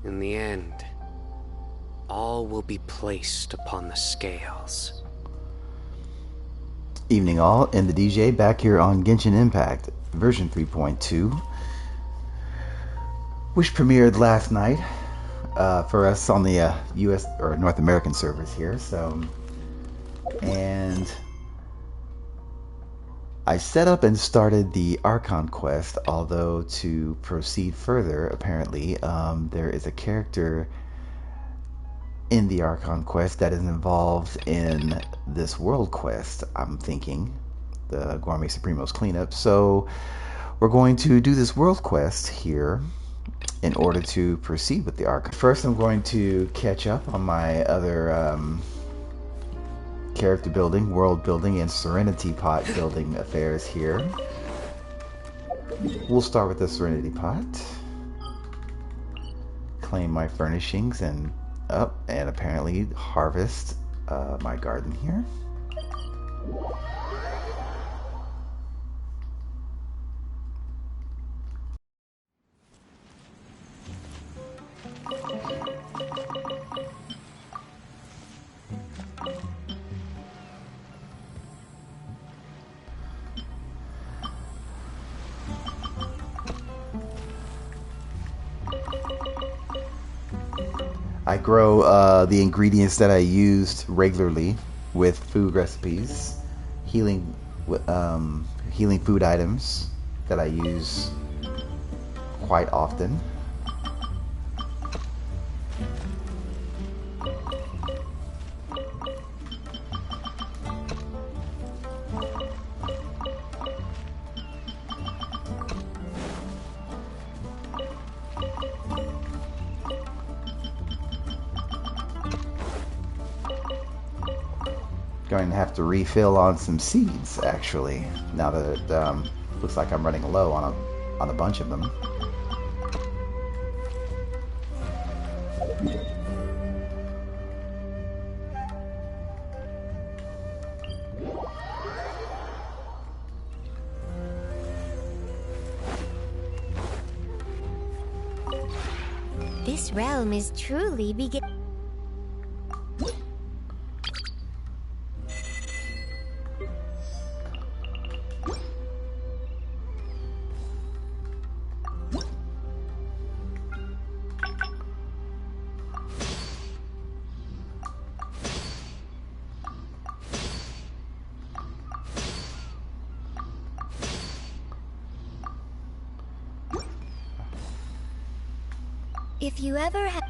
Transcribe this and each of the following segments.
In the end, all will be placed upon the scales. Evening all, and the DJ back here on Genshin Impact version 3.2, which premiered last night for us on the US or North American servers here. And I set up and started the Archon quest, although to proceed further, apparently, there is a character in the Archon quest that is involved in this world quest, I'm thinking, the Gourmet Supremos cleanup. So we're going to do this world quest here in order to proceed with the Archon. First, I'm going to catch up on my other character building, world building, and Serenity Pot building affairs here. We'll start with the Serenity Pot. Claim my furnishings and and apparently harvest my garden here. I grow the ingredients that I used regularly with food recipes, healing food items that I use quite often. Going to have to refill on some seeds, actually, now that it looks like I'm running low on a bunch of them. This realm is truly beginning. If you ever have...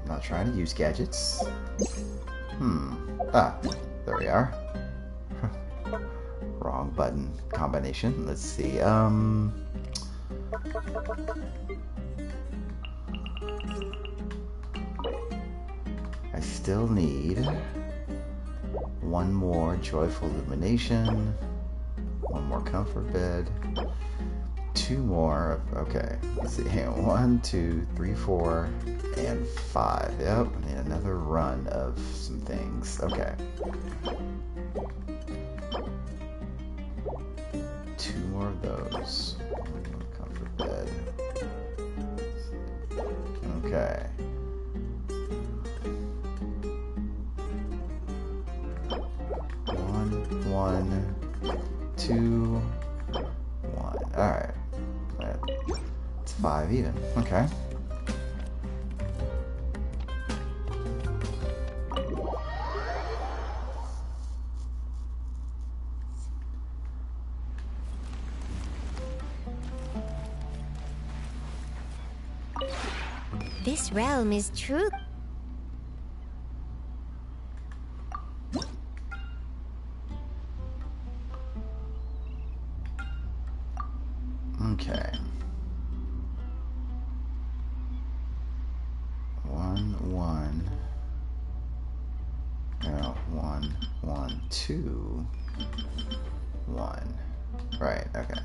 Not trying to use gadgets. Ah, there we are. Wrong button combination. Let's see. I still need one more joyful illumination, one more comfort bed, two more. Okay, let's see. 1, 2, 3, 4, and 5. Yep, I need another run of some things. Okay. 2 more of those. Comfort bed. Okay. 1, 2, 1. Alright. It's 5 even. Okay. This realm is true. Okay. 1, 1. No, 1, 1, 2, 1. Right, okay.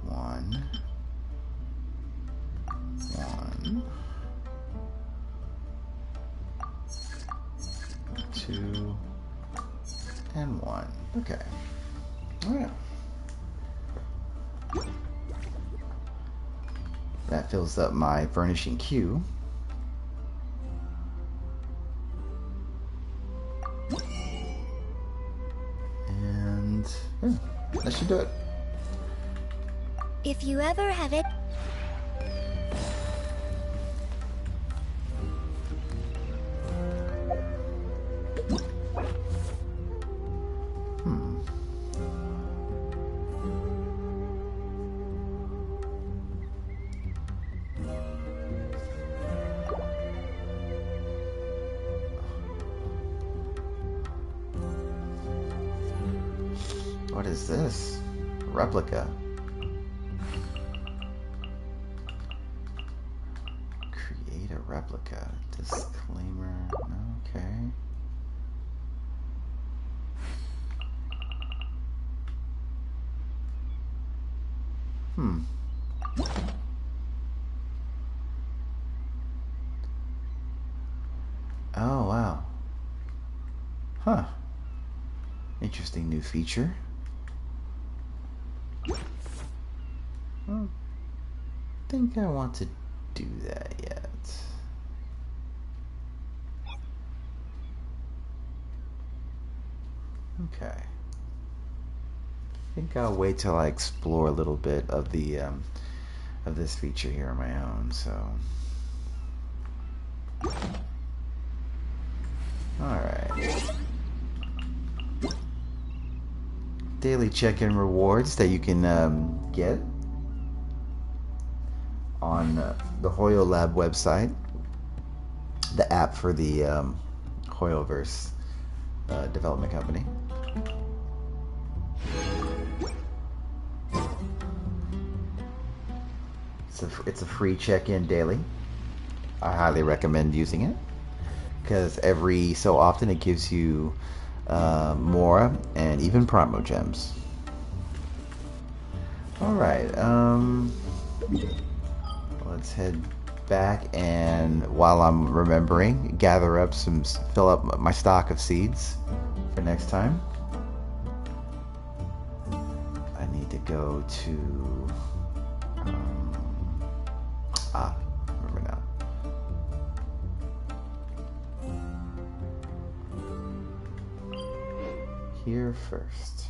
1, 1, 2, and 1. Okay. Alright. That fills up my furnishing queue. And yeah, that should do it. If you ever have it. What is this? Replica. Create a replica. Disclaimer. Okay. Oh, wow. Huh. Interesting new feature. I don't think I want to do that yet. Okay. I think I'll wait till I explore a little bit of the of this feature here on my own. So, all right. Daily check-in rewards that you can get on the Hoyo Lab website, the app for the Hoyoverse development company. It's a free check-in daily. I highly recommend using it because every so often it gives you Mora and even Primo gems. Alright, let's head back, and while I'm remembering, gather up fill up my stock of seeds for next time. I need to go to remember now. Here first.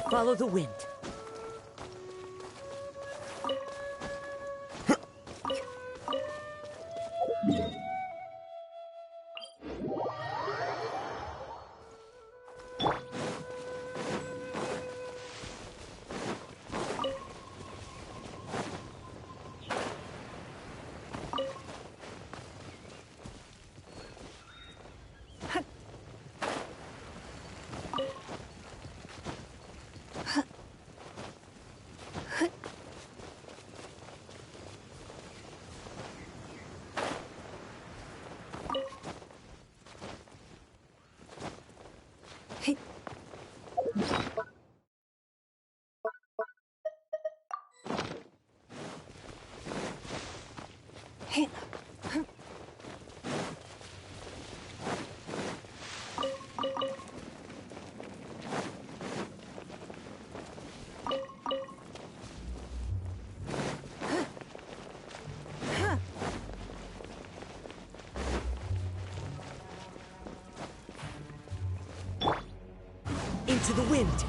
Follow the wind. Into the wind.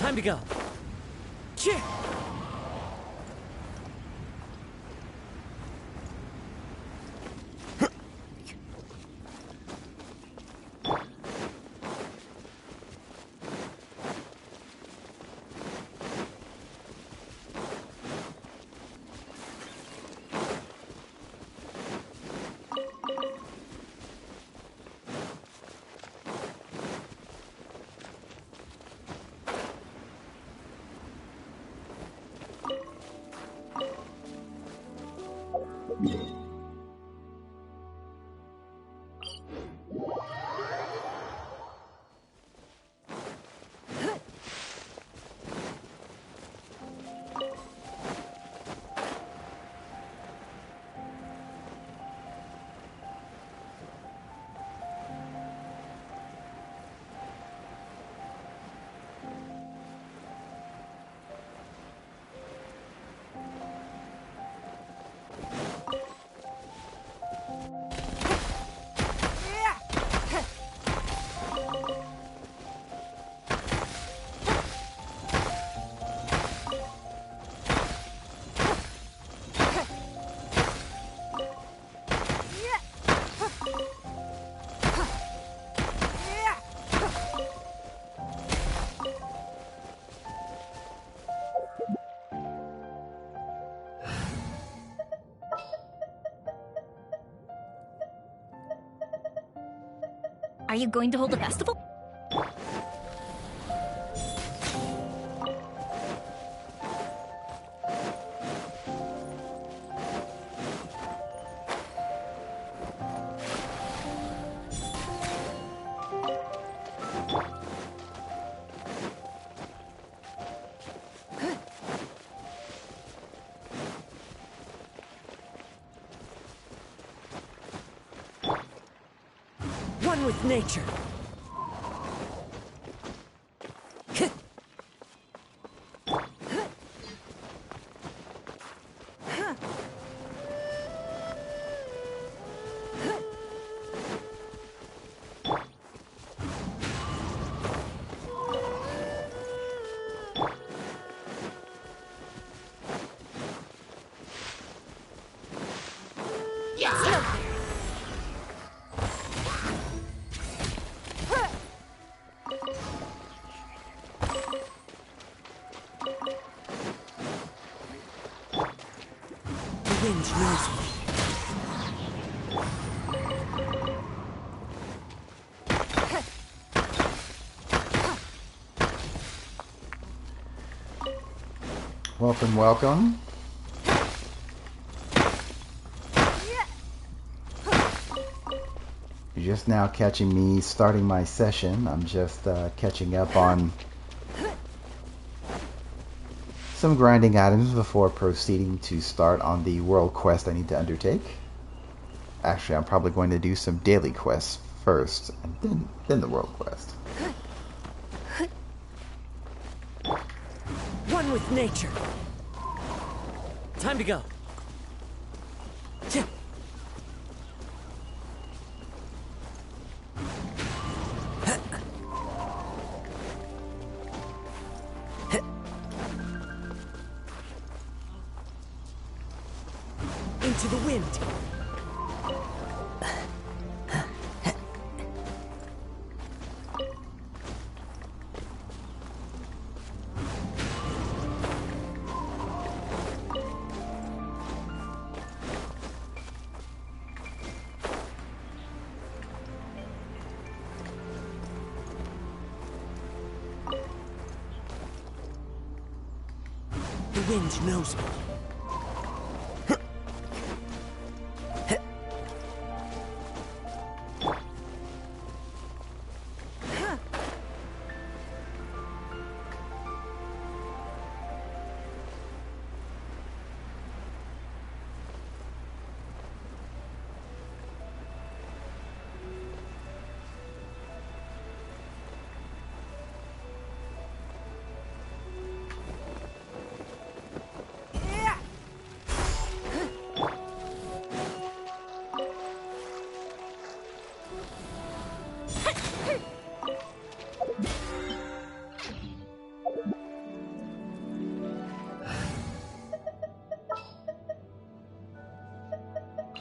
Time to go. Cheer! Are you going to hold a festival? One with nature. The wind knows me. Welcome, welcome. You're just now catching me starting my session. I'm just catching up on some grinding items before proceeding to start on the world quest I need to undertake. Actually, I'm probably going to do some daily quests first, and then the world quest. One with nature. Time to go. Into the wind. The wind knows me.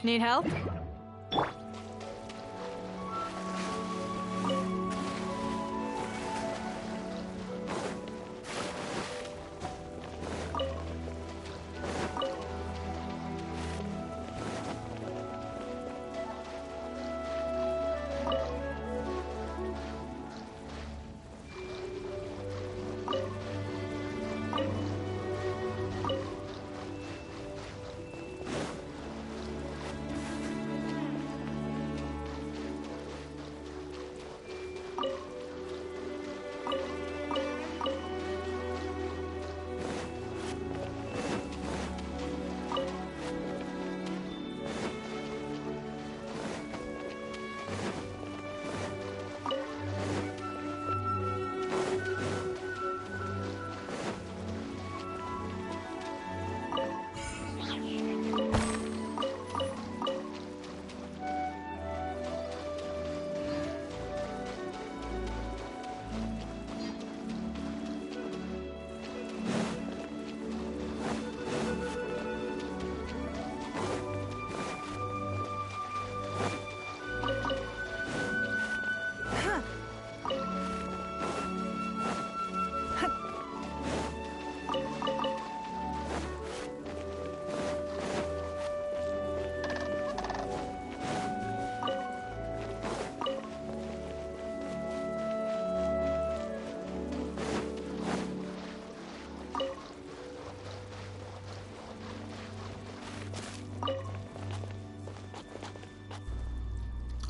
Need help?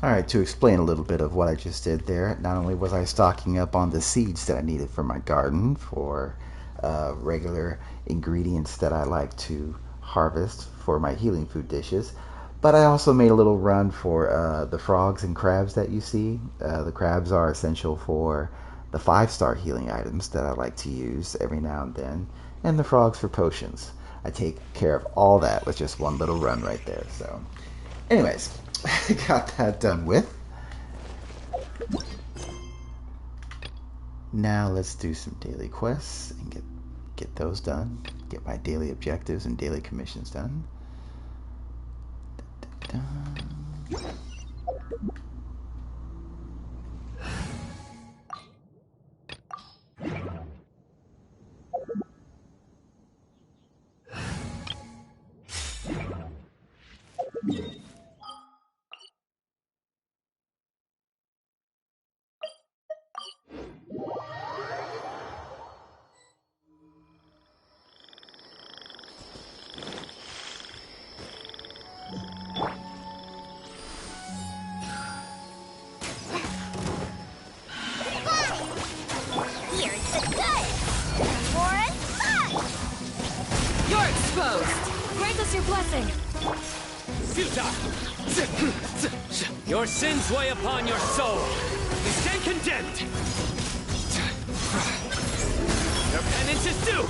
Alright, to explain a little bit of what I just did there, not only was I stocking up on the seeds that I needed for my garden, for regular ingredients that I like to harvest for my healing food dishes, but I also made a little run for the frogs and crabs that you see. The crabs are essential for the 5-star healing items that I like to use every now and then, and the frogs for potions. I take care of all that with just one little run right there. So, anyways, got that done with. Now let's do some daily quests and get those done. Get my daily objectives and daily commissions done. Here's the good! More and fun! You're exposed! Grant us your blessing! Futile! Your sins weigh upon your soul. You stand condemned. Your penance is due.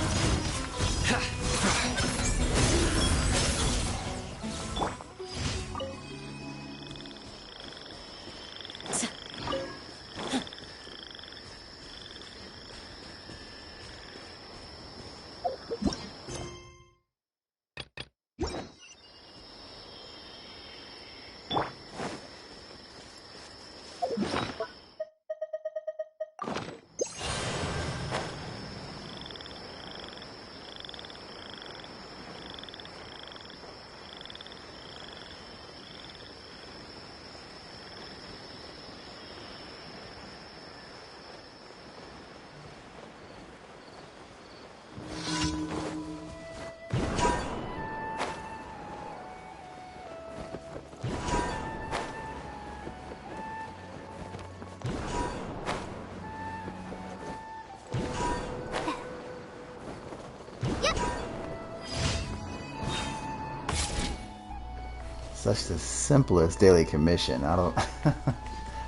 Such the simplest daily commission. I don't I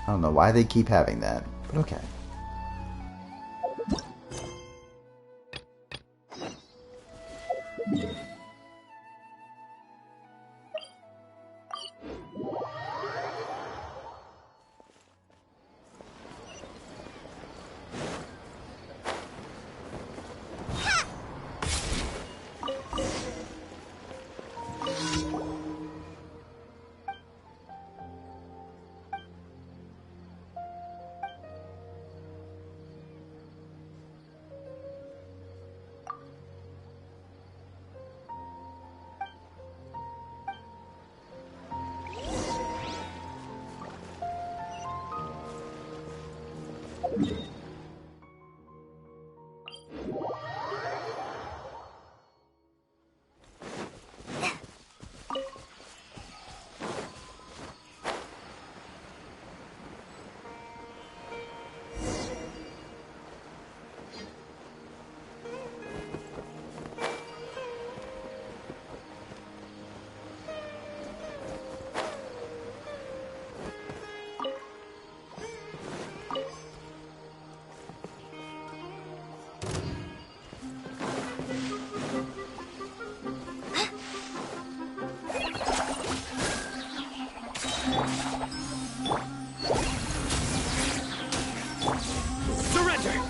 don't know why they keep having that, but okay. Surrender!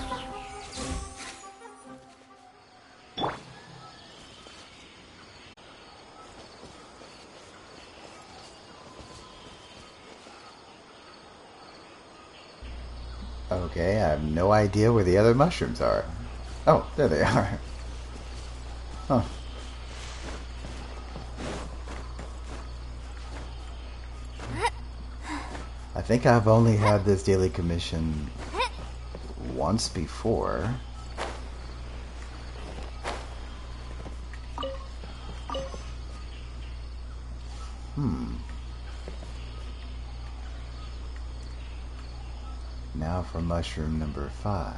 Okay, I have no idea where the other mushrooms are. Oh, there they are. Huh. I think I've only had this daily commission once before. Now for mushroom number 5.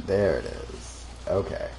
There it is. Okay.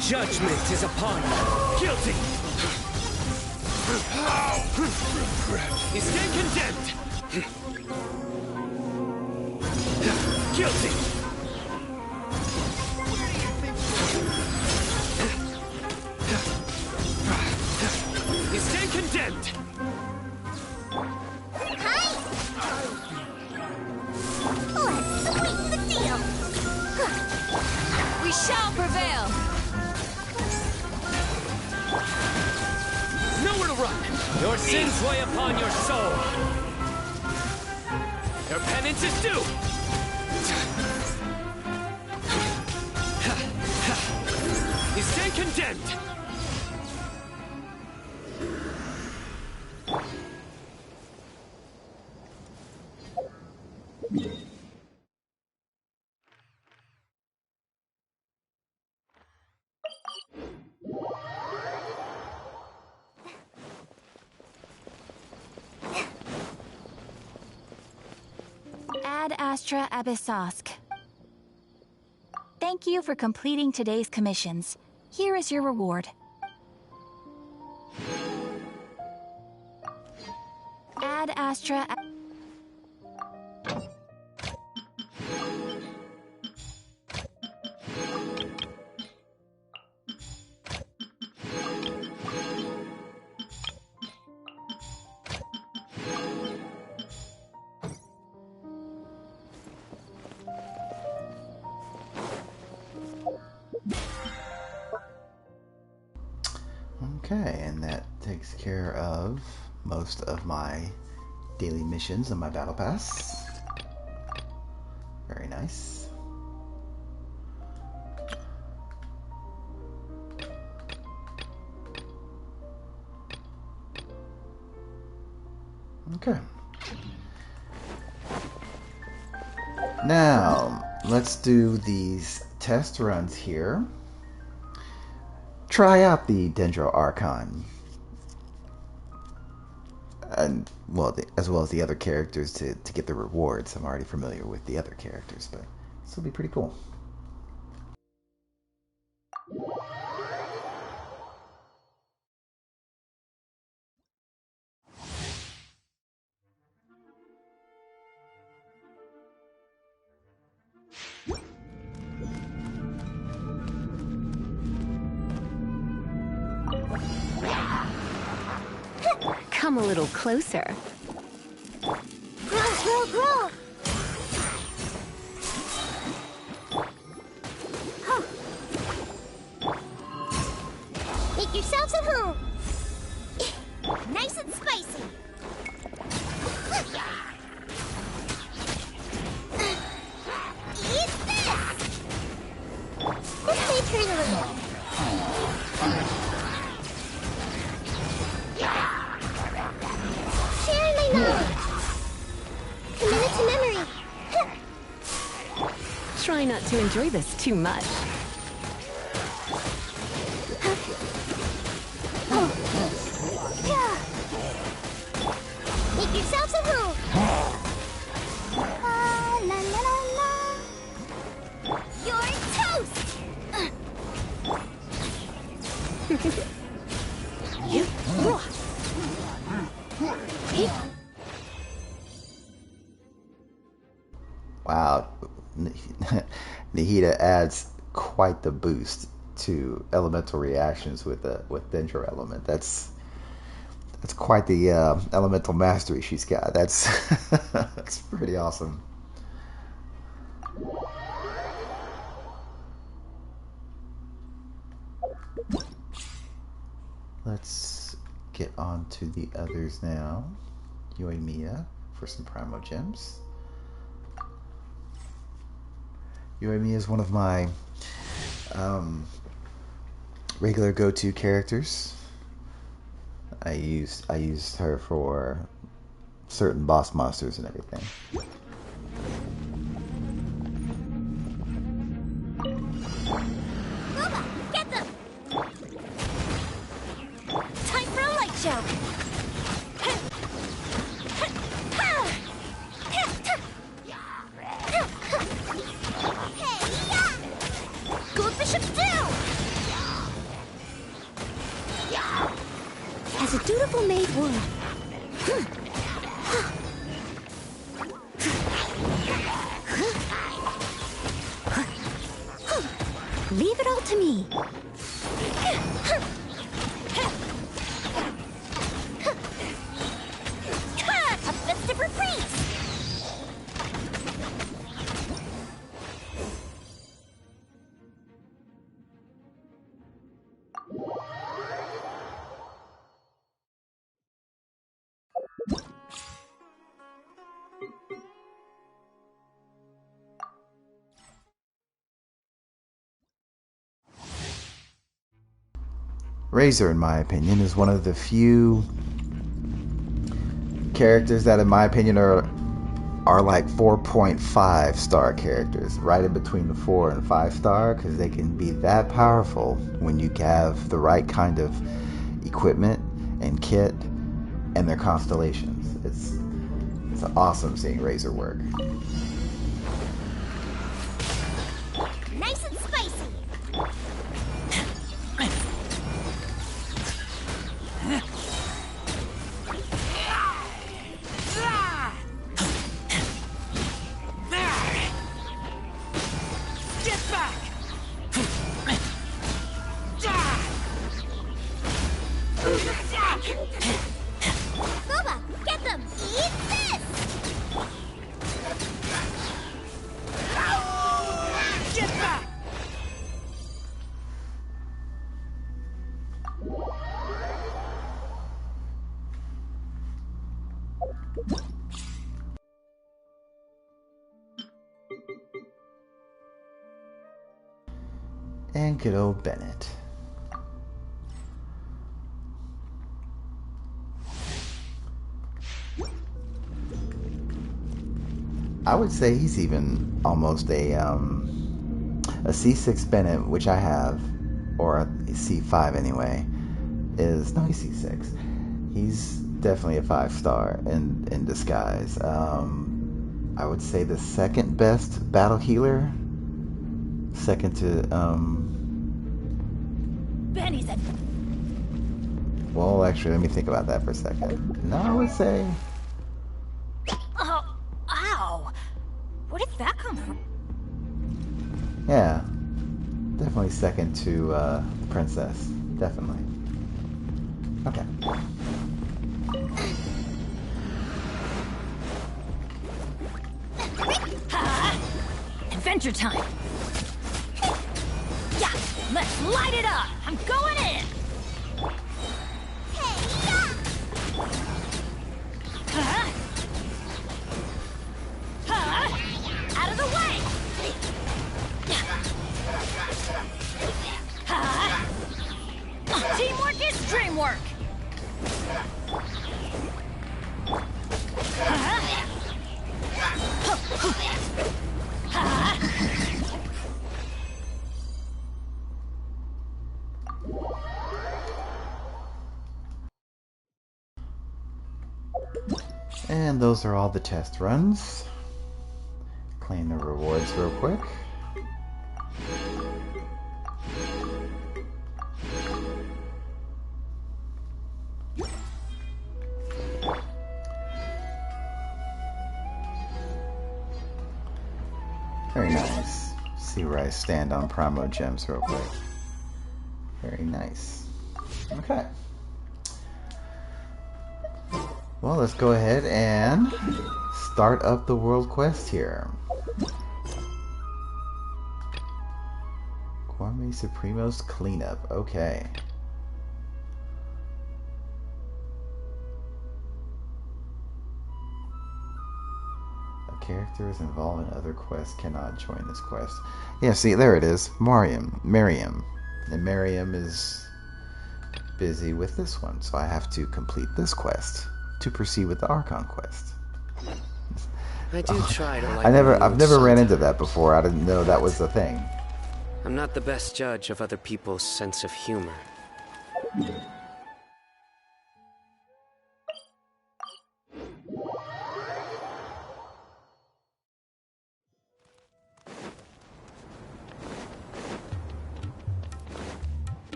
Judgment is upon you. Guilty! You stand condemned! Guilty! Your sins weigh upon your soul. Your penance is due. You stand condemned. Ad Astra Abyssosk. Thank you for completing today's commissions. Here is your reward. Ad Astra. Okay, and that takes care of most of my daily missions in my battle pass. Very nice. Okay. Now, let's do these test runs here. Try out the Dendro Archon. And, well, as well as the other characters to get the rewards. I'm already familiar with the other characters, but this will be pretty cool. Come a little closer. Grow, grow, grow! Huh. Make yourselves at home! Nice and spicy! Eat this! This may turn a little. Share my knowledge! Commit it to memory! Try not to enjoy this too much. Make yourselves at home! La la la la! You're toast! Wow, Nahida adds quite the boost to elemental reactions with Dendro element. That's quite the elemental mastery she's got. That's that's pretty awesome. Let's get on to the others now. Yoimiya for some Primo Gems. Yoimiya is one of my regular go-to characters. I used her for certain boss monsters and everything. Boba, get them! Time for a light show! Go Bishop's down! As a dutiful maid would. Leave it all to me. A festive reprise! Razor, in my opinion, is one of the few characters that, in my opinion, are like 4.5 star characters, right in between the 4 and 5 star, because they can be that powerful when you have the right kind of equipment and kit and their constellations. It's awesome seeing Razor work. Nice and spicy. Get back! Boba, get them! Eat this! Get back! And good old Bennett. I would say he's even almost a C6 Bennett, which I have, or a C5 anyway. He's C6. He's definitely a 5 star in disguise. I would say the second best battle healer, second to Benny's a... well, actually, let me think about that for a second. No, I would say, Oh, ow! Where did that come from? yeah, definitely second to the princess. Definitely. Okay. Adventure time! Yeah, let's light it up! I'm going in! Hey, yeah! Out of the way! Teamwork is dreamwork! And those are all the test runs. Claim the rewards real quick. Very nice. See where I stand on Primo Gems real quick. Very nice. Okay. Well, let's go ahead and start up the world quest here. Gourmet Supremos Cleanup. Okay. Characters involved in other quests cannot join this quest. Yeah, see, there it is. Miriam. And Miriam is busy with this one, so I have to complete this quest to proceed with the Archon quest. I do try to like I've never ran into that before. I didn't know that was a thing. I'm not the best judge of other people's sense of humor.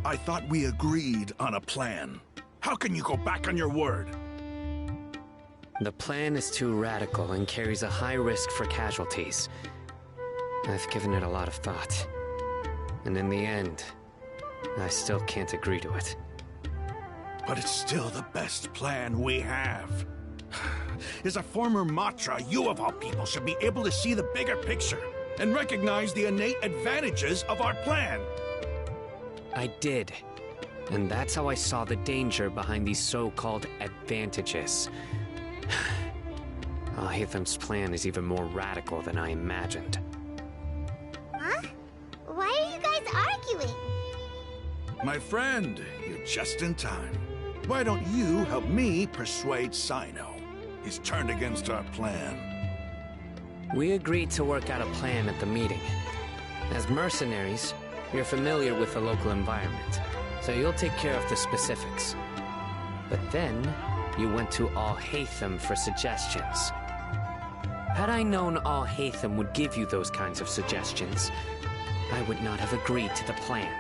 I thought we agreed on a plan. How can you go back on your word? The plan is too radical and carries a high risk for casualties. I've given it a lot of thought. And in the end, I still can't agree to it. But it's still the best plan we have. As a former Matra, you of all people should be able to see the bigger picture and recognize the innate advantages of our plan. I did. And that's how I saw the danger behind these so-called advantages. Al-Haytham's plan is even more radical than I imagined. Huh? Why are you guys arguing? My friend, you're just in time. Why don't you help me persuade Sino? He's turned against our plan. We agreed to work out a plan at the meeting. As mercenaries, you're familiar with the local environment, so you'll take care of the specifics. But then, you went to Al-Haytham for suggestions. Had I known Al-Haytham would give you those kinds of suggestions, I would not have agreed to the plan.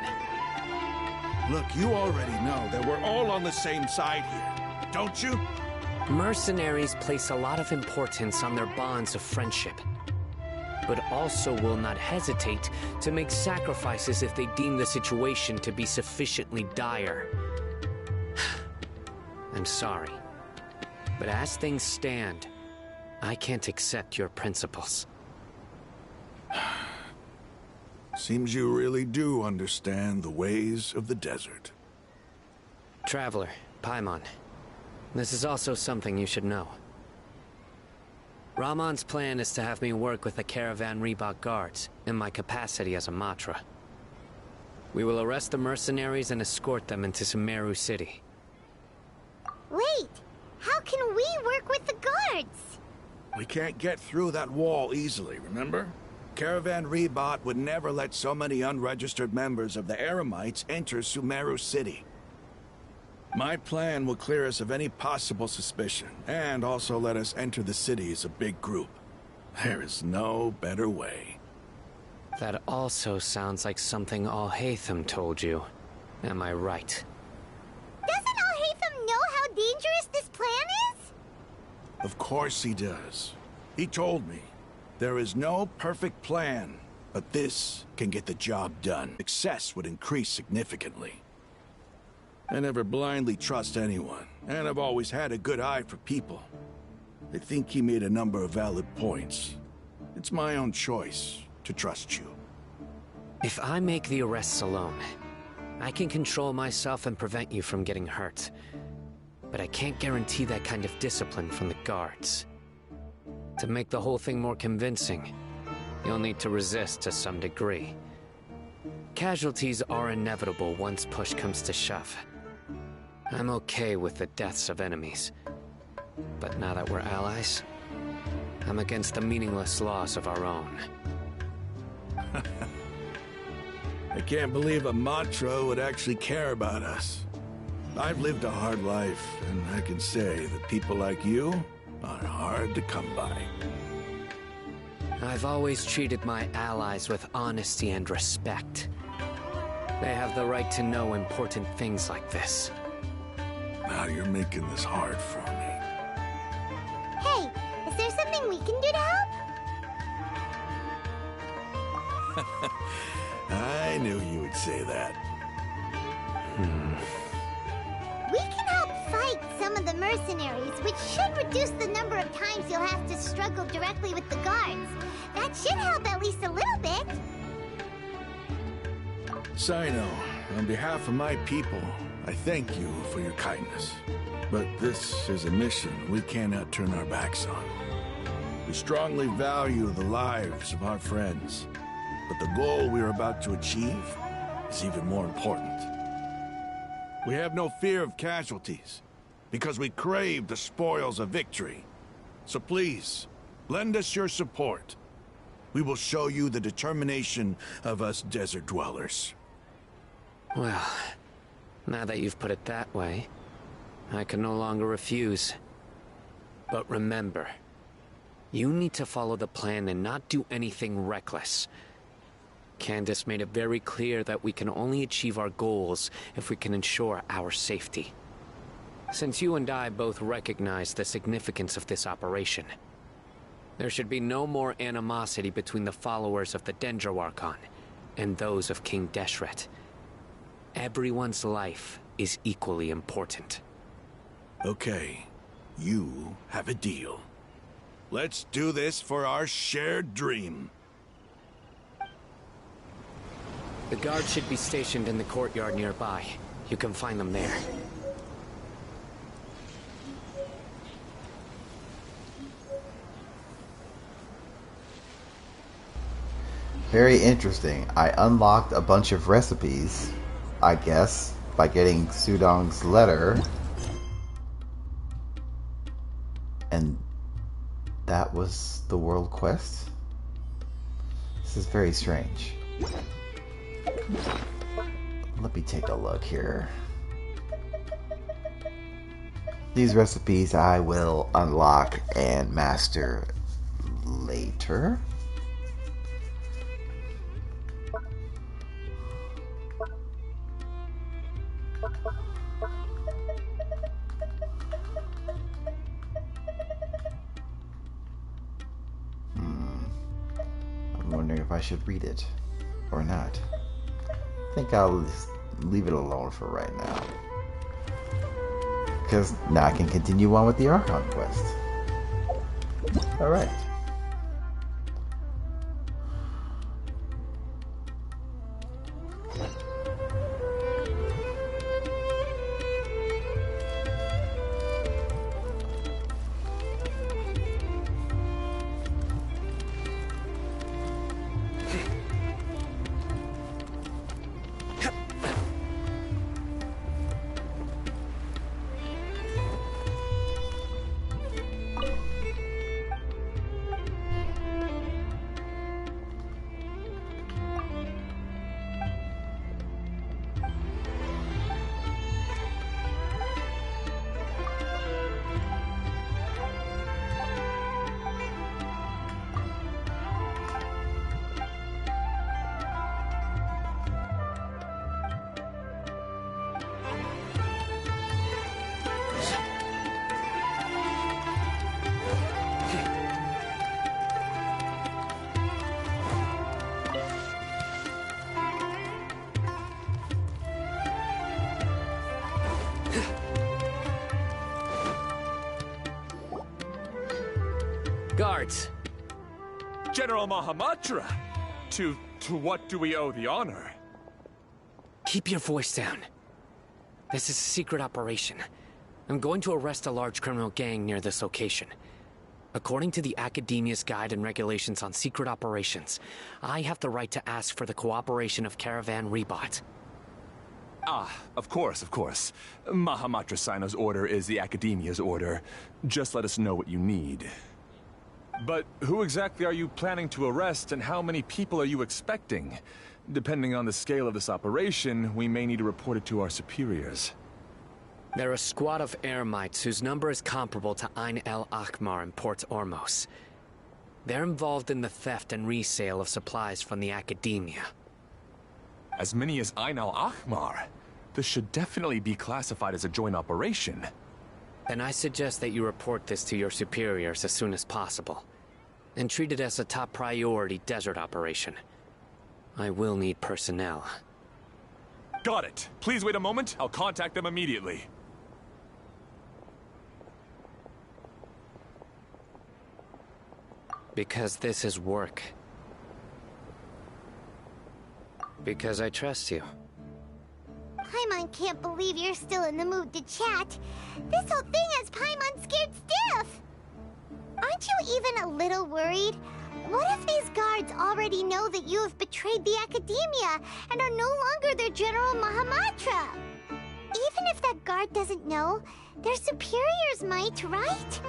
Look, you already know that we're all on the same side here, don't you? Mercenaries place a lot of importance on their bonds of friendship, but also will not hesitate to make sacrifices if they deem the situation to be sufficiently dire. I'm sorry, but as things stand, I can't accept your principles. Seems you really do understand the ways of the desert. Traveler, Paimon, this is also something you should know. Rahman's plan is to have me work with the Caravan Reebok guards in my capacity as a Matra. We will arrest the mercenaries and escort them into Sumeru City. Wait, how can we work with the guards? We can't get through that wall easily, remember? Caravan Reebok would never let so many unregistered members of the Eremites enter Sumeru City. My plan will clear us of any possible suspicion, and also let us enter the city as a big group. There is no better way. That also sounds like something Al-Haytham told you. Am I right? Doesn't Al-Haytham know how dangerous this plan is? Of course he does. He told me. There is no perfect plan, but this can get the job done. Success would increase significantly. I never blindly trust anyone, and I've always had a good eye for people. I think he made a number of valid points. It's my own choice to trust you. If I make the arrests alone, I can control myself and prevent you from getting hurt. But I can't guarantee that kind of discipline from the guards. To make the whole thing more convincing, you'll need to resist to some degree. Casualties are inevitable once push comes to shove. I'm okay with the deaths of enemies. But now that we're allies, I'm against the meaningless laws of our own. I can't believe a Matra would actually care about us. I've lived a hard life, and I can say that people like you are hard to come by. I've always treated my allies with honesty and respect. They have the right to know important things like this. Now you're making this hard for me. Hey, is there something we can do to help? I knew you would say that. We can help fight some of the mercenaries, which should reduce the number of times you'll have to struggle directly with the guards. That should help at least a little bit. Sino, on behalf of my people, I thank you for your kindness. But this is a mission we cannot turn our backs on. We strongly value the lives of our friends, but the goal we are about to achieve is even more important. We have no fear of casualties, because we crave the spoils of victory. So please, lend us your support. We will show you the determination of us desert dwellers. Well, now that you've put it that way, I can no longer refuse. But remember, you need to follow the plan and not do anything reckless. Candace made it very clear that we can only achieve our goals if we can ensure our safety. Since you and I both recognize the significance of this operation, there should be no more animosity between the followers of the Dendro Archon and those of King Deshret. everyone's life is equally important. Okay, you have a deal. Let's do this for our shared dream. The guards should be stationed in the courtyard nearby. You can find them there. Very interesting. I unlocked a bunch of recipes, I guess, by getting Sudong's letter. And that was the world quest? This is very strange. Let me take a look here. These recipes I will unlock and master later. I'm wondering if I should read it or not. I think I'll just leave it alone for right now, because now I can continue on with the Archon quest. Alright. Guards! General Mahamatra! To what do we owe the honor? Keep your voice down. This is a secret operation. I'm going to arrest a large criminal gang near this location. According to the Academia's Guide and Regulations on Secret Operations, I have the right to ask for the cooperation of Caravan Rebot. Ah, of course, of course. Mahamatra Sino's order is the Academia's order. Just let us know what you need. But who exactly are you planning to arrest, and how many people are you expecting? Depending on the scale of this operation, we may need to report it to our superiors. They're a squad of Eremites whose number is comparable to Ain el Akhmar in Port Ormos. They're involved in the theft and resale of supplies from the Academia. As many as Ain el Akhmar? This should definitely be classified as a joint operation. Then I suggest that you report this to your superiors as soon as possible, and treat it as a top priority desert operation. I will need personnel. Got it. Please wait a moment. I'll contact them immediately. Because this is work. Because I trust you. Paimon can't believe you're still in the mood to chat. This whole thing has Paimon scared stiff. Aren't you even a little worried? What if these guards already know that you have betrayed the Academia and are no longer their General Mahamatra? Even if that guard doesn't know, their superiors might, right?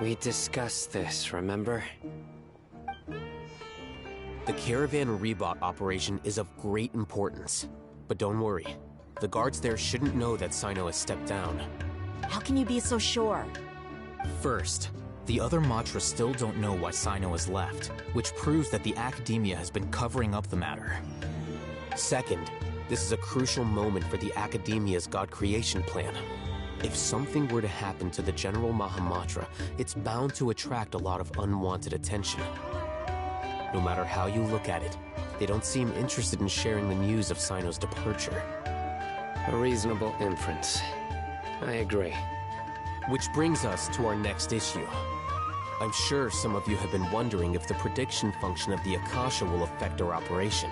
We discussed this, remember? The Caravan Rebot operation is of great importance. But don't worry, the guards there shouldn't know that Sino has stepped down. How can you be so sure? First, the other Matra still don't know why Sino has left, which proves that the Academia has been covering up the matter. Second, this is a crucial moment for the Academia's God creation plan. If something were to happen to the General Mahamatra, it's bound to attract a lot of unwanted attention. No matter how you look at it, they don't seem interested in sharing the news of Sino's departure. A reasonable inference. I agree. Which brings us to our next issue. I'm sure some of you have been wondering if the prediction function of the Akasha will affect our operation.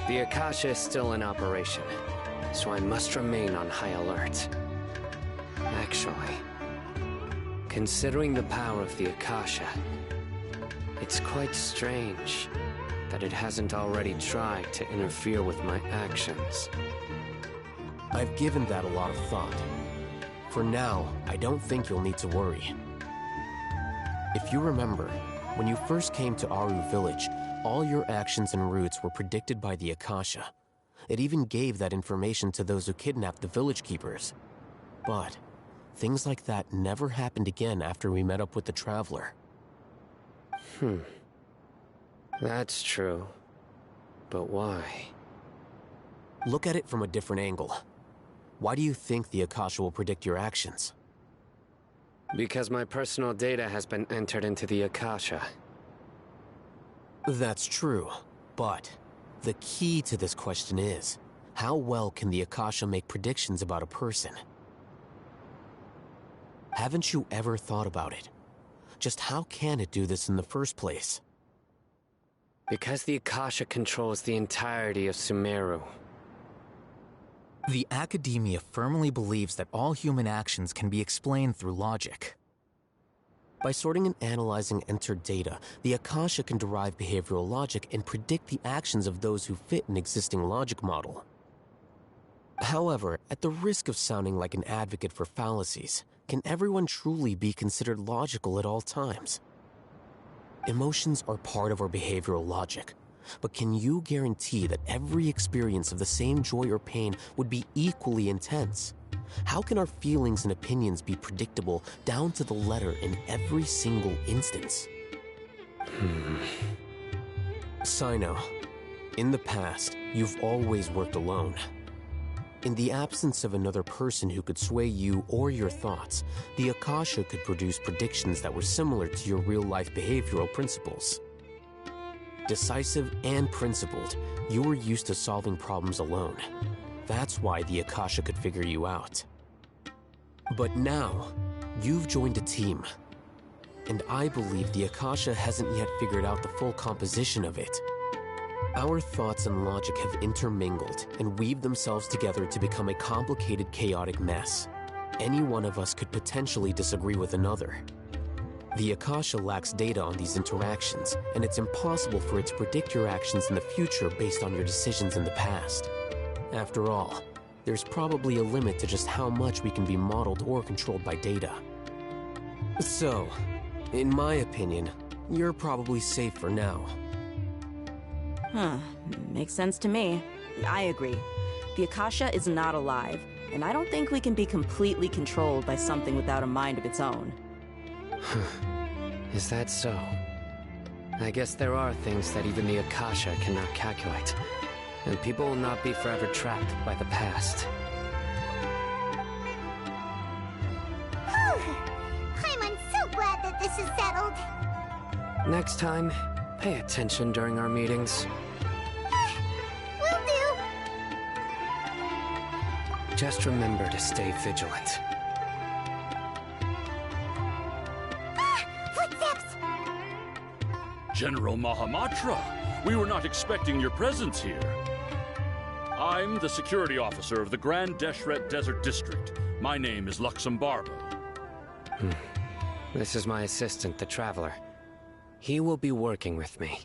The Akasha is still in operation, so I must remain on high alert. Actually, considering the power of the Akasha, it's quite strange that it hasn't already tried to interfere with my actions. I've given that a lot of thought. For now, I don't think you'll need to worry. If you remember, when you first came to Aru Village, all your actions and routes were predicted by the Akasha. It even gave that information to those who kidnapped the village keepers. But things like that never happened again after we met up with the Traveler. That's true. But why? Look at it from a different angle. Why do you think the Akasha will predict your actions? Because my personal data has been entered into the Akasha. That's true, but the key to this question is, how well can the Akasha make predictions about a person? Haven't you ever thought about it? Just how can it do this in the first place? Because the Akasha controls the entirety of Sumeru. The Academia firmly believes that all human actions can be explained through logic. By sorting and analyzing entered data, the Akasha can derive behavioral logic and predict the actions of those who fit an existing logic model. However, at the risk of sounding like an advocate for fallacies, can everyone truly be considered logical at all times? Emotions are part of our behavioral logic, but can you guarantee that every experience of the same joy or pain would be equally intense? How can our feelings and opinions be predictable down to the letter in every single instance? Sino, in the past, you've always worked alone. In the absence of another person who could sway you or your thoughts, the Akasha could produce predictions that were similar to your real-life behavioral principles. Decisive and principled, you were used to solving problems alone. That's why the Akasha could figure you out. But now, you've joined a team. And I believe the Akasha hasn't yet figured out the full composition of it. Our thoughts and logic have intermingled and weaved themselves together to become a complicated, chaotic mess. Any one of us could potentially disagree with another. The Akasha lacks data on these interactions, and it's impossible for it to predict your actions in the future based on your decisions in the past. After all, there's probably a limit to just how much we can be modeled or controlled by data. So, in my opinion, you're probably safe for now. Makes sense to me. I agree. The Akasha is not alive, and I don't think we can be completely controlled by something without a mind of its own. Is that so? I guess there are things that even the Akasha cannot calculate, and people will not be forever trapped by the past. I'm so glad that this is settled. Next time, pay attention during our meetings. Will do. Just remember to stay vigilant. Footsteps! General Mahamatra, we were not expecting your presence here. I'm the security officer of the Grand Deshret Desert District. My name is Luxembarbo. This is my assistant, the Traveler. He will be working with me.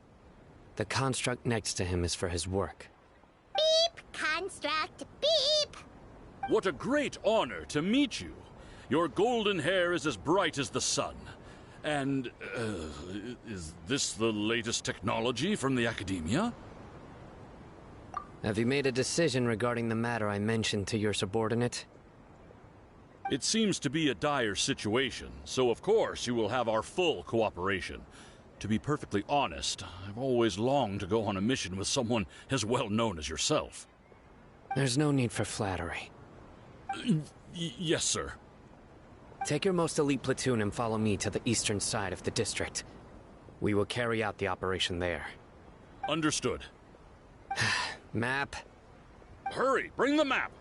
The construct next to him is for his work. Beep! Construct, beep! What a great honor to meet you. Your golden hair is as bright as the sun. And, is this the latest technology from the Academia? Have you made a decision regarding the matter I mentioned to your subordinate? It seems to be a dire situation, so of course you will have our full cooperation. To be perfectly honest, I've always longed to go on a mission with someone as well known as yourself. There's no need for flattery. Yes, sir. Take your most elite platoon and follow me to the eastern side of the district. We will carry out the operation there. Understood. Map. Hurry, bring the map!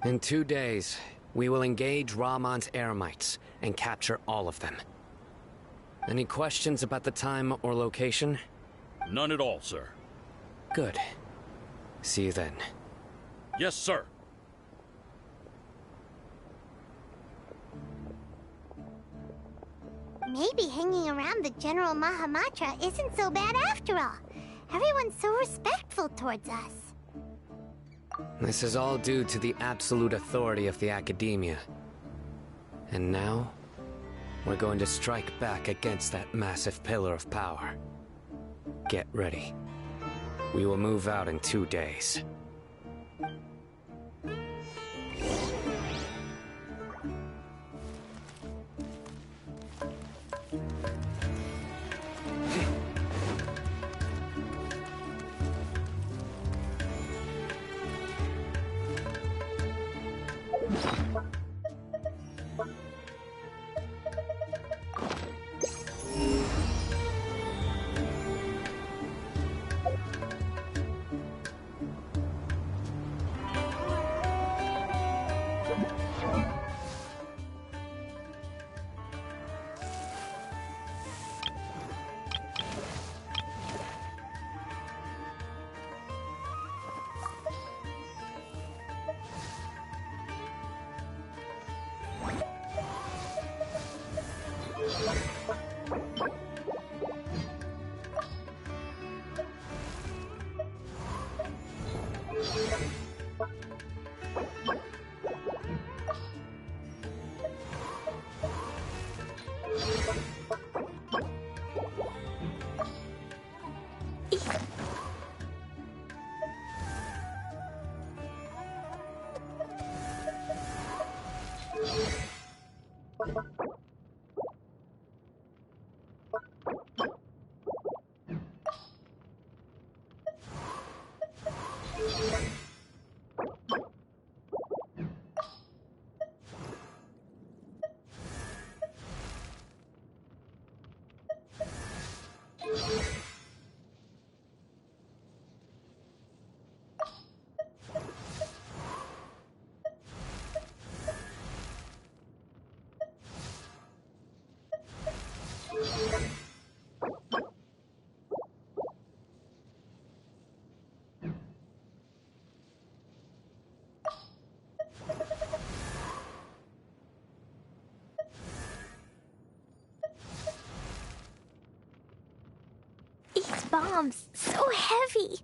In 2 days, we will engage Rahman's Eremites and capture all of them. Any questions about the time or location? None at all, sir. Good. See you then. Yes, sir. Maybe hanging around the General Mahamatra isn't so bad after all. Everyone's so respectful towards us. This is all due to the absolute authority of the Academia. And now, we're going to strike back against that massive pillar of power. Get ready. We will move out in 2 days. These bombs, so heavy.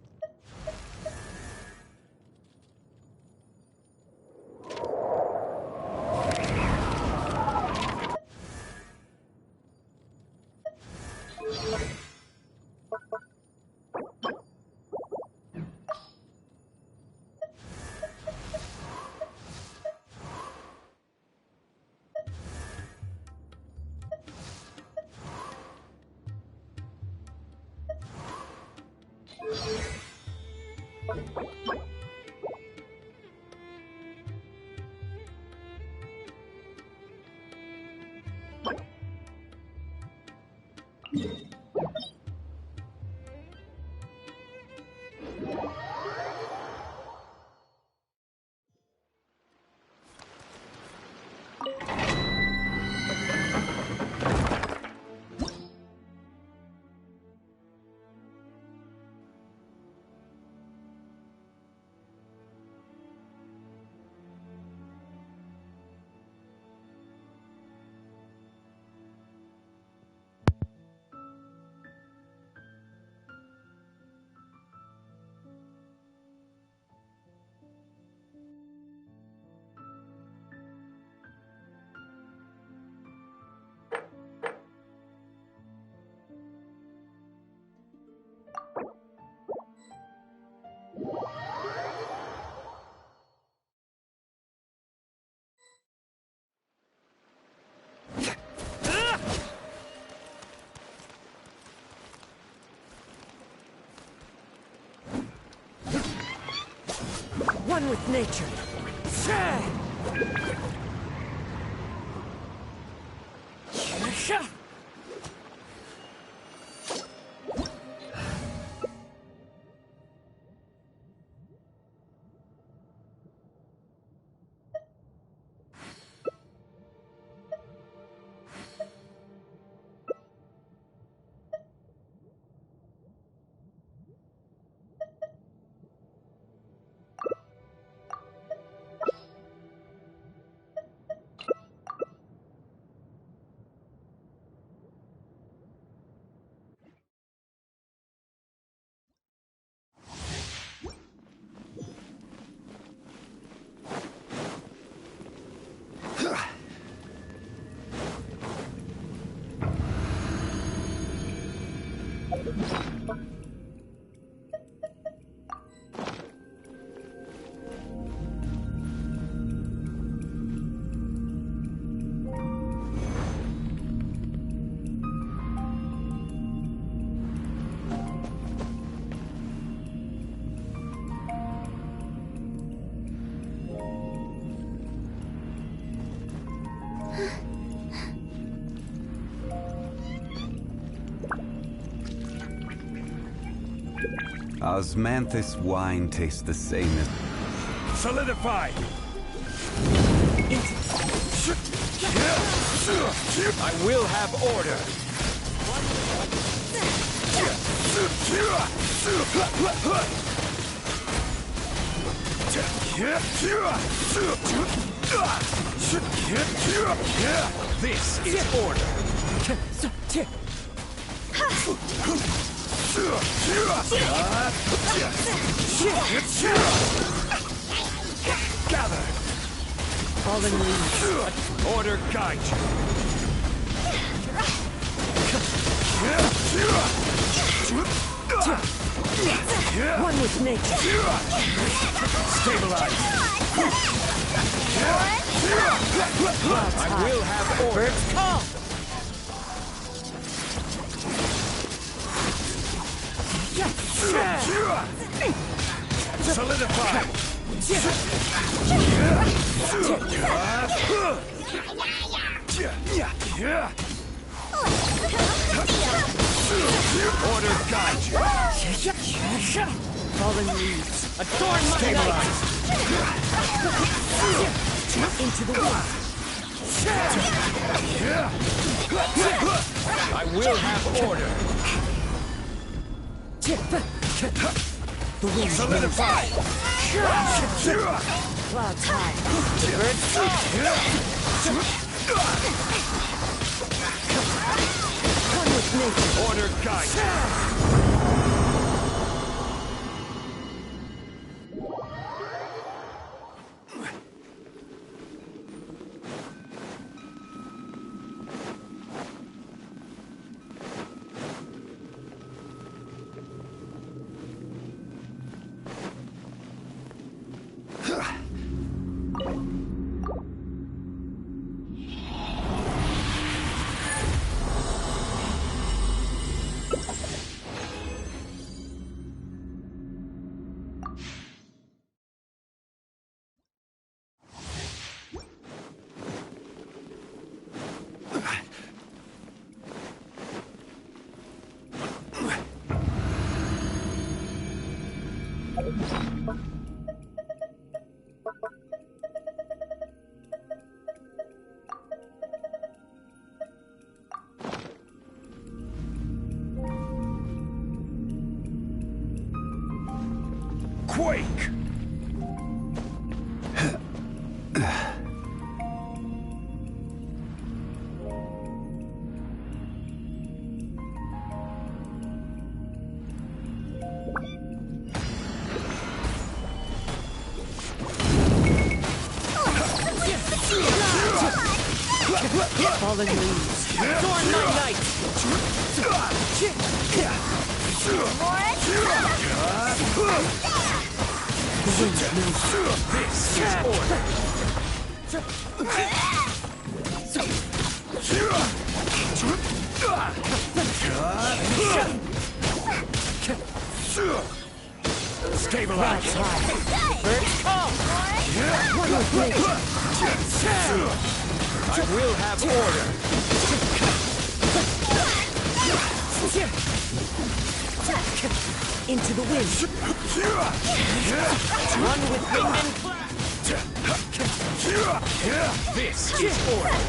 One with nature. Osmanthus wine tastes the same as... Solidify! I will have order! This is order! Gather! Fallen leaves. Order guide you. One with nature. Stabilize. I will have order. Birds call. Solidify. Order guide you. Fallen leaves. Adorn my light. Into the wind. I will have order. The wind solidify. Cloud high. Birds one with nature. Order guide. Quake! Fallen leaves. Adorn my night! This is order! Stabilize! Birds call! I will have order! Into the wind! One with wind and cloud! This is order!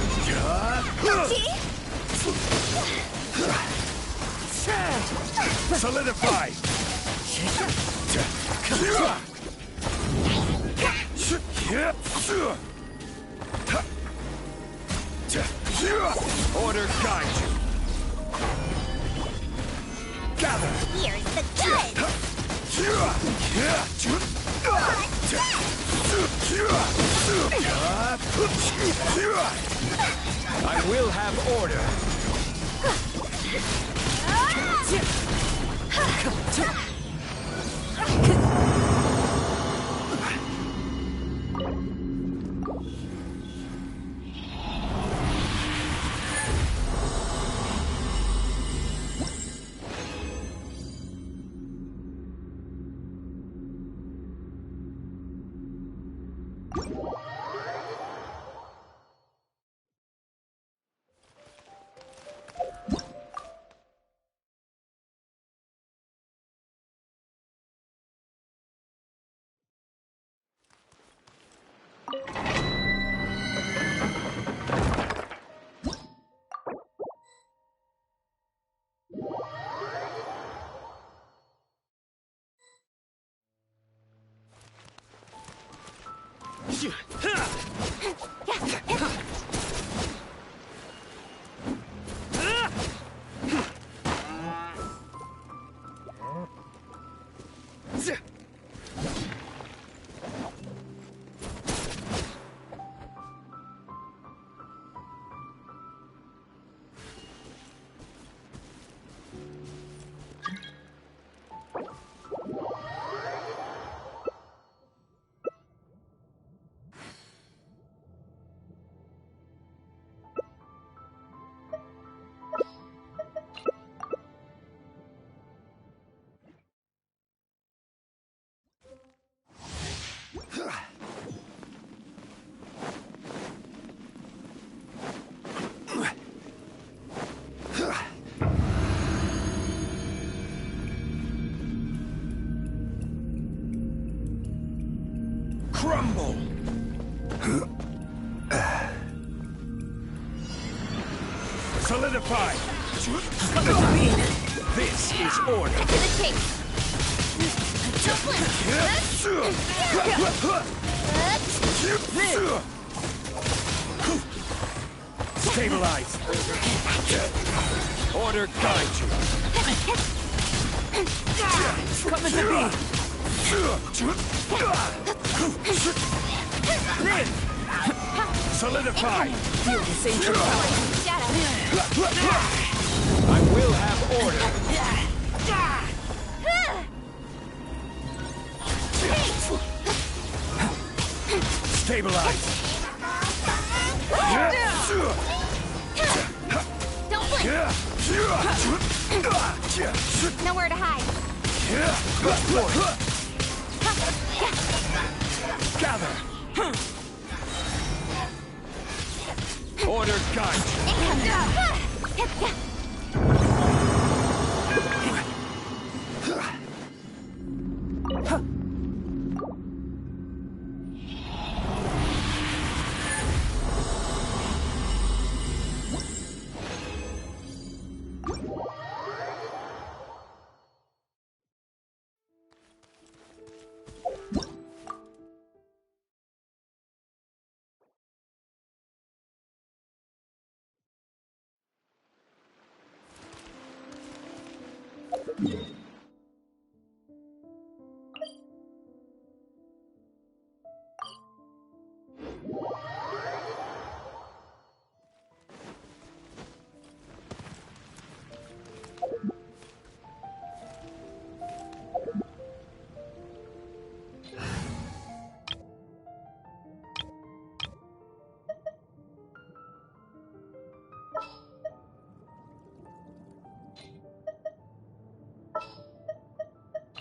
Solidify! Order guide you! Gather! Here's the gun! I will have order! Crumble! Solidify! This is order! To the chase! Don't blink! Stabilize! Order guide you! Coming to me! Solidify! Feel the same Shadow! I will have order! Stabilize! Don't blink! Nowhere to hide! Gather! Order guide!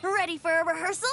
Ready for a rehearsal?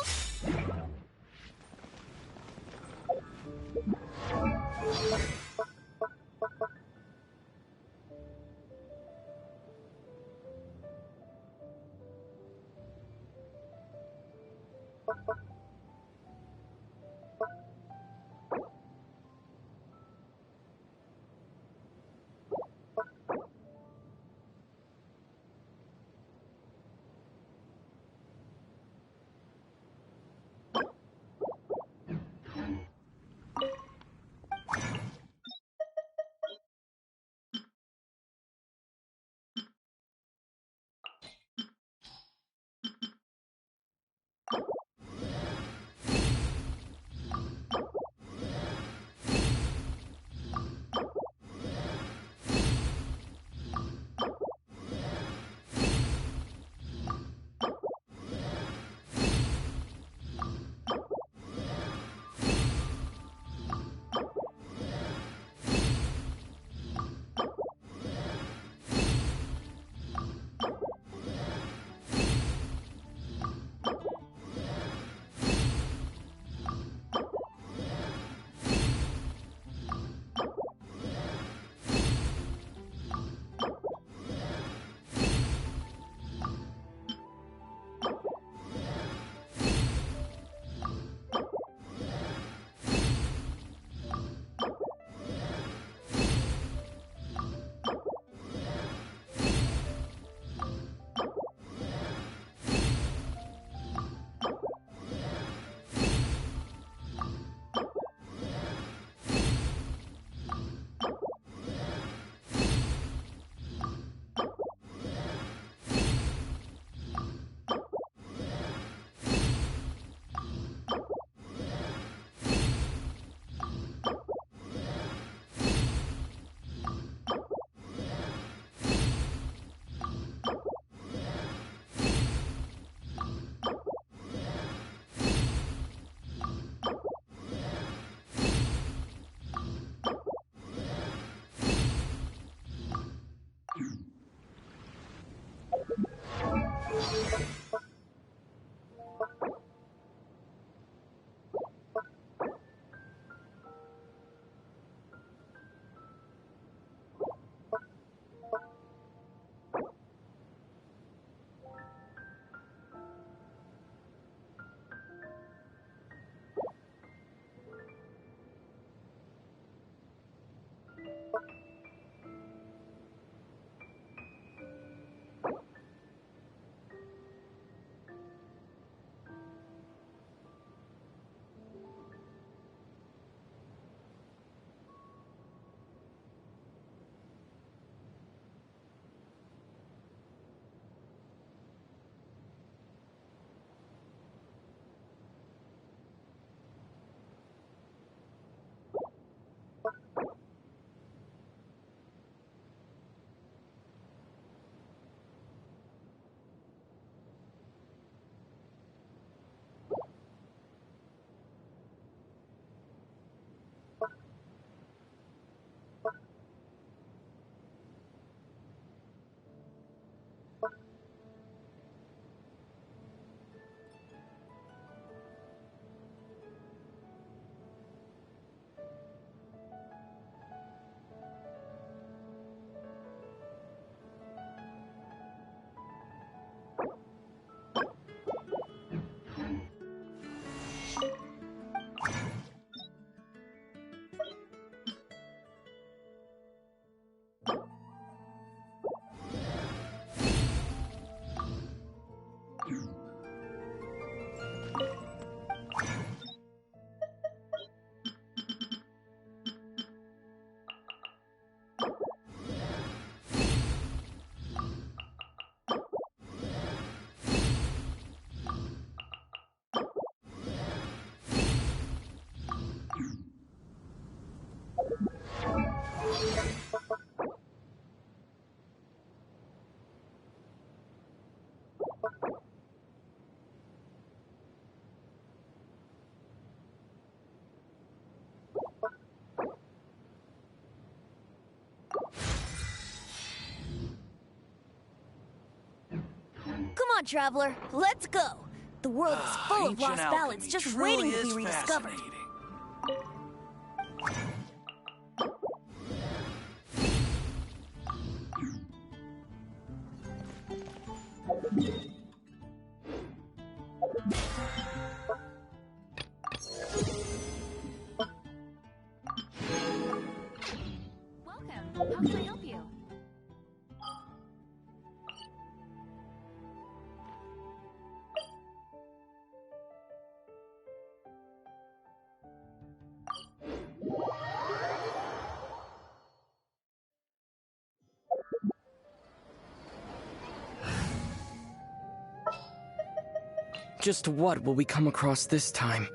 Come on, Traveler, let's go. The world is full of lost ballads just waiting to be rediscovered. Welcome. How can I help you? Just what will we come across this time?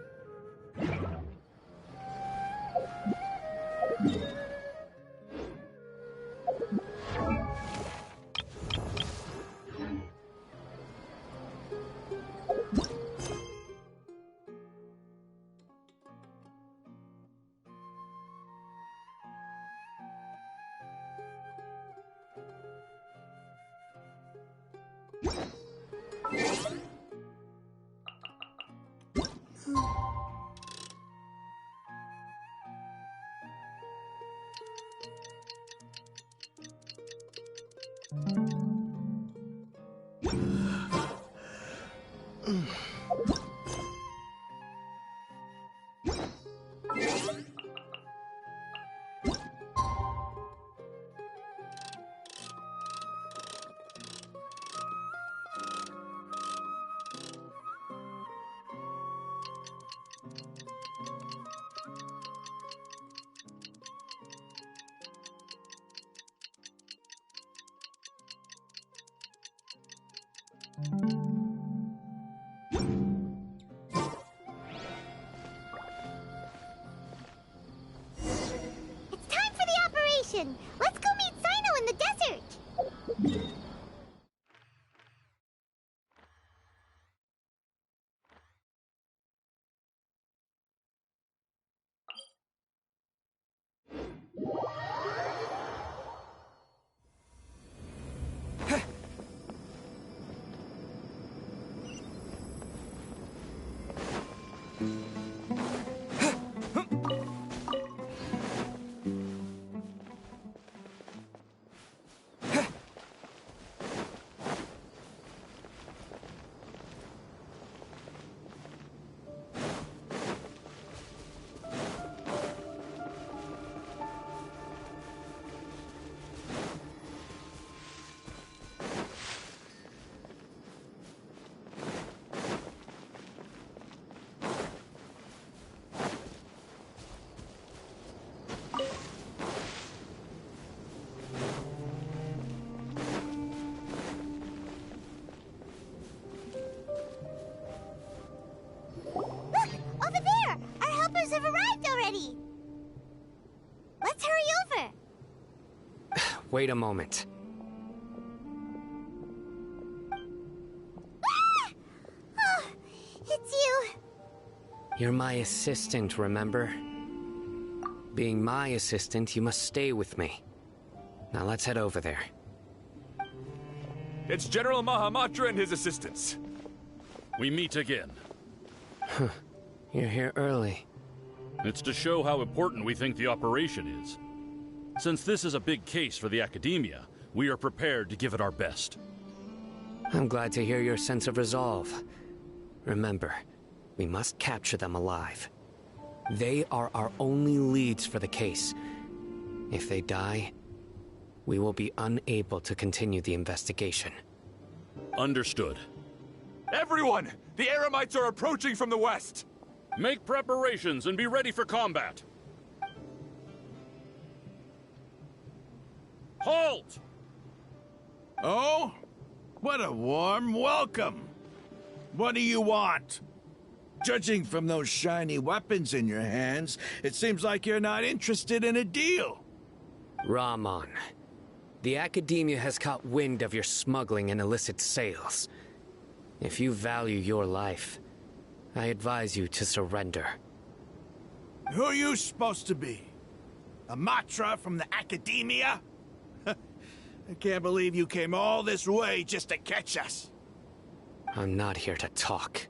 It's time for the operation! Let's go meet Sino in the desert! Look! Over there! Our helpers have arrived already! Let's hurry over! Wait a moment. Ah! Oh, it's you! You're my assistant, remember? Being my assistant, you must stay with me. Now let's head over there. It's General Mahamatra and his assistants. We meet again. You're here early. It's to show how important we think the operation is. Since this is a big case for the Academia, we are prepared to give it our best. I'm glad to hear your sense of resolve. Remember, we must capture them alive. They are our only leads for the case. If they die, we will be unable to continue the investigation. Understood. Everyone! The Eremites are approaching from the west! Make preparations and be ready for combat. Halt! Oh? What a warm welcome! What do you want? Judging from those shiny weapons in your hands, it seems like you're not interested in a deal. Rahman, the Academia has caught wind of your smuggling and illicit sales. If you value your life, I advise you to surrender. Who are you supposed to be? A Matra from the Academia? I can't believe you came all this way just to catch us. I'm not here to talk.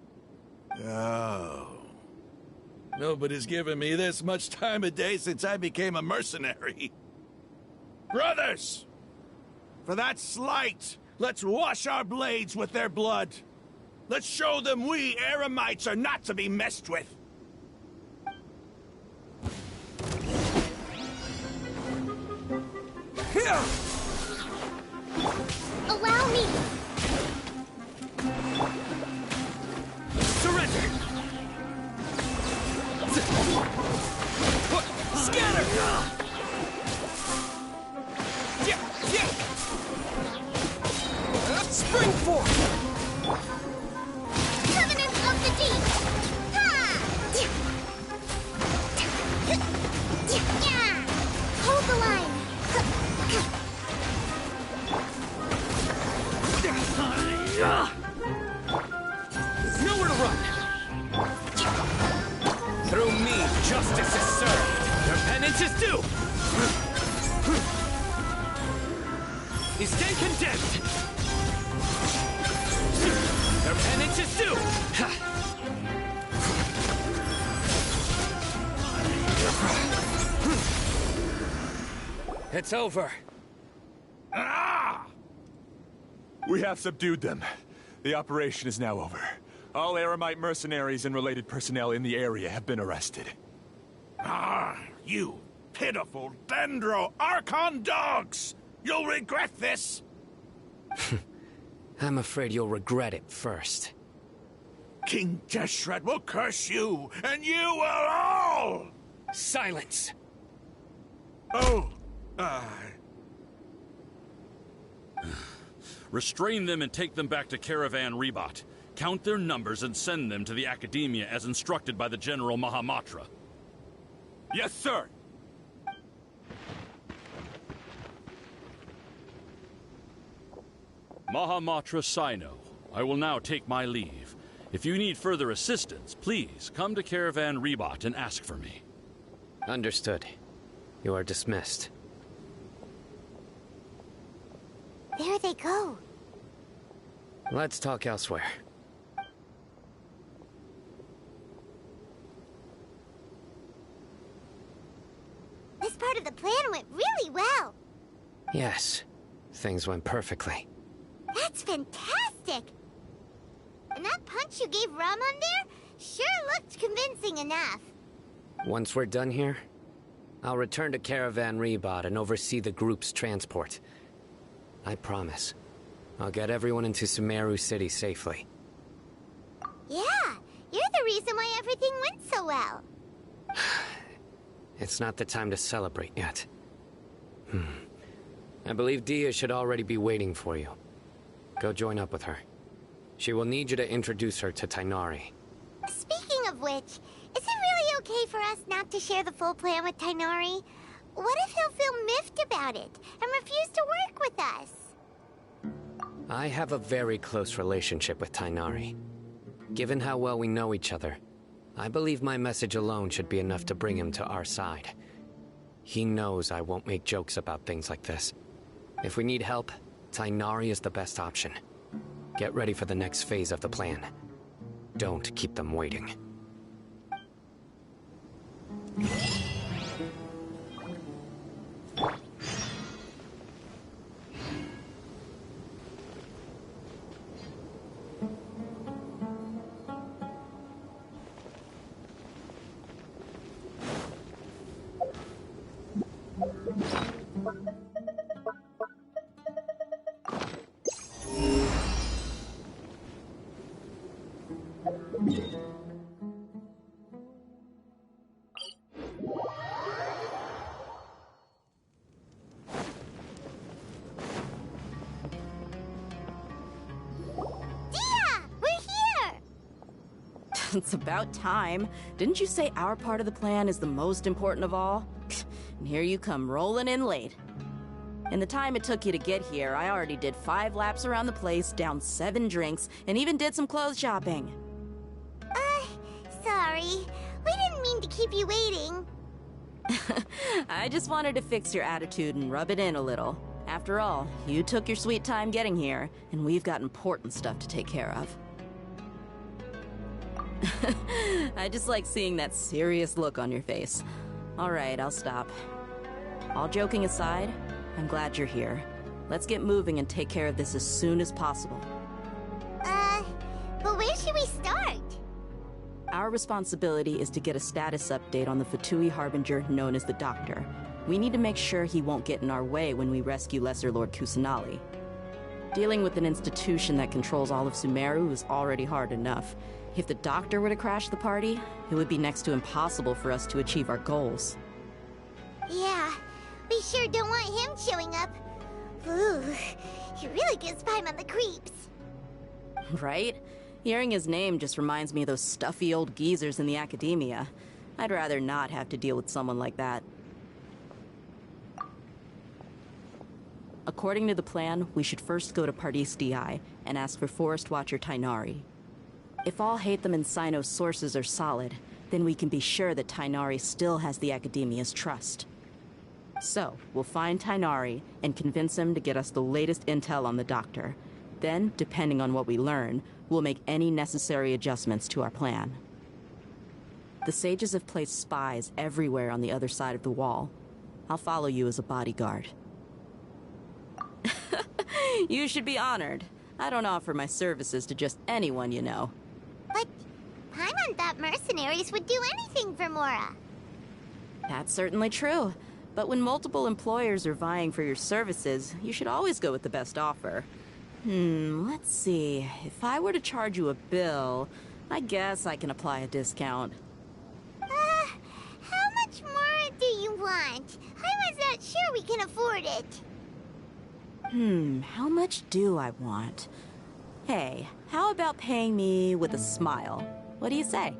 Oh. Nobody's given me this much time of day since I became a mercenary. Brothers! For that slight, let's wash our blades with their blood. Let's show them we Eremites are not to be messed with. Allow me! Surrender! Scatter! Spring forth! Covenant of the Deep! Ha! Hold the line! Nowhere to run! Through me, justice is served. Your penance is due! You stand condemned! Your penance is due! It's over. Ah! We have subdued them. The operation is now over. All Eremite mercenaries and related personnel in the area have been arrested. Ah, you pitiful Dendro Archon dogs! You'll regret this! I'm afraid you'll regret it first. King Deshret will curse you, and you will all! Silence! Oh, Restrain them and take them back to Caravan Rebot. Count their numbers and send them to the Academia as instructed by the General Mahamatra. Yes, sir! Mahamatra Sino, I will now take my leave. If you need further assistance, please come to Caravan Rebot and ask for me. Understood. You are dismissed. There they go. Let's talk elsewhere. This part of the plan went really well. Yes, things went perfectly. That's fantastic! And that punch you gave Ram on there sure looked convincing enough. Once we're done here, I'll return to Caravan Rebot and oversee the group's transport. I promise. I'll get everyone into Sumeru City safely. Yeah, you're the reason why everything went so well. It's not the time to celebrate yet. I believe Dia should already be waiting for you. Go join up with her. She will need you to introduce her to Tainari. Speaking of which, is it really okay for us not to share the full plan with Tainari? What if he'll feel miffed about it and refuse to work with us? I have a very close relationship with Tainari. Given how well we know each other, I believe my message alone should be enough to bring him to our side. He knows I won't make jokes about things like this. If we need help, Tainari is the best option. Get ready for the next phase of the plan. Don't keep them waiting. It's about time. Didn't you say our part of the plan is the most important of all? And here you come rolling in late. In the time it took you to get here, I already did 5 laps around the place, downed 7 drinks, and even did some clothes shopping. Sorry. We didn't mean to keep you waiting. I just wanted to fix your attitude and rub it in a little. After all, you took your sweet time getting here, and we've got important stuff to take care of. I just like seeing that serious look on your face. Alright, I'll stop. All joking aside, I'm glad you're here. Let's get moving and take care of this as soon as possible. But where should we start? Our responsibility is to get a status update on the Fatui Harbinger known as the Doctor. We need to make sure he won't get in our way when we rescue Lesser Lord Kusanali. Dealing with an institution that controls all of Sumeru is already hard enough. If the Doctor were to crash the party, it would be next to impossible for us to achieve our goals. Yeah, we sure don't want him showing up. Ooh, he really gives Paimon the creeps. Right? Hearing his name just reminds me of those stuffy old geezers in the academia. I'd rather not have to deal with someone like that. According to the plan, we should first go to Pardis DI and ask for Forest Watcher Tainari. If all Hatham and Sino's sources are solid, then we can be sure that Tainari still has the Academia's trust. So, we'll find Tainari and convince him to get us the latest intel on the Doctor. Then, depending on what we learn, we'll make any necessary adjustments to our plan. The sages have placed spies everywhere on the other side of the wall. I'll follow you as a bodyguard. You should be honored. I don't offer my services to just anyone you know. But Paimon thought mercenaries would do anything for Mora. That's certainly true. But when multiple employers are vying for your services, you should always go with the best offer. Let's see. If I were to charge you a bill, I guess I can apply a discount. How much more do you want? I was not sure we can afford it. How much do I want? Hey, how about paying me with a smile? What do you say?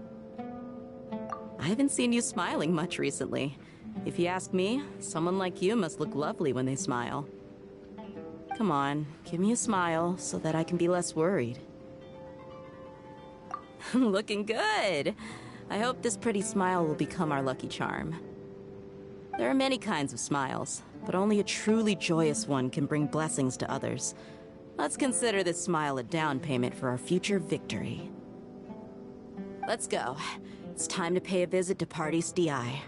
I haven't seen you smiling much recently. If you ask me, someone like you must look lovely when they smile. Come on, give me a smile so that I can be less worried. Looking good! I hope this pretty smile will become our lucky charm. There are many kinds of smiles, but only a truly joyous one can bring blessings to others. Let's consider this smile a down payment for our future victory. Let's go. It's time to pay a visit to Pardis DI.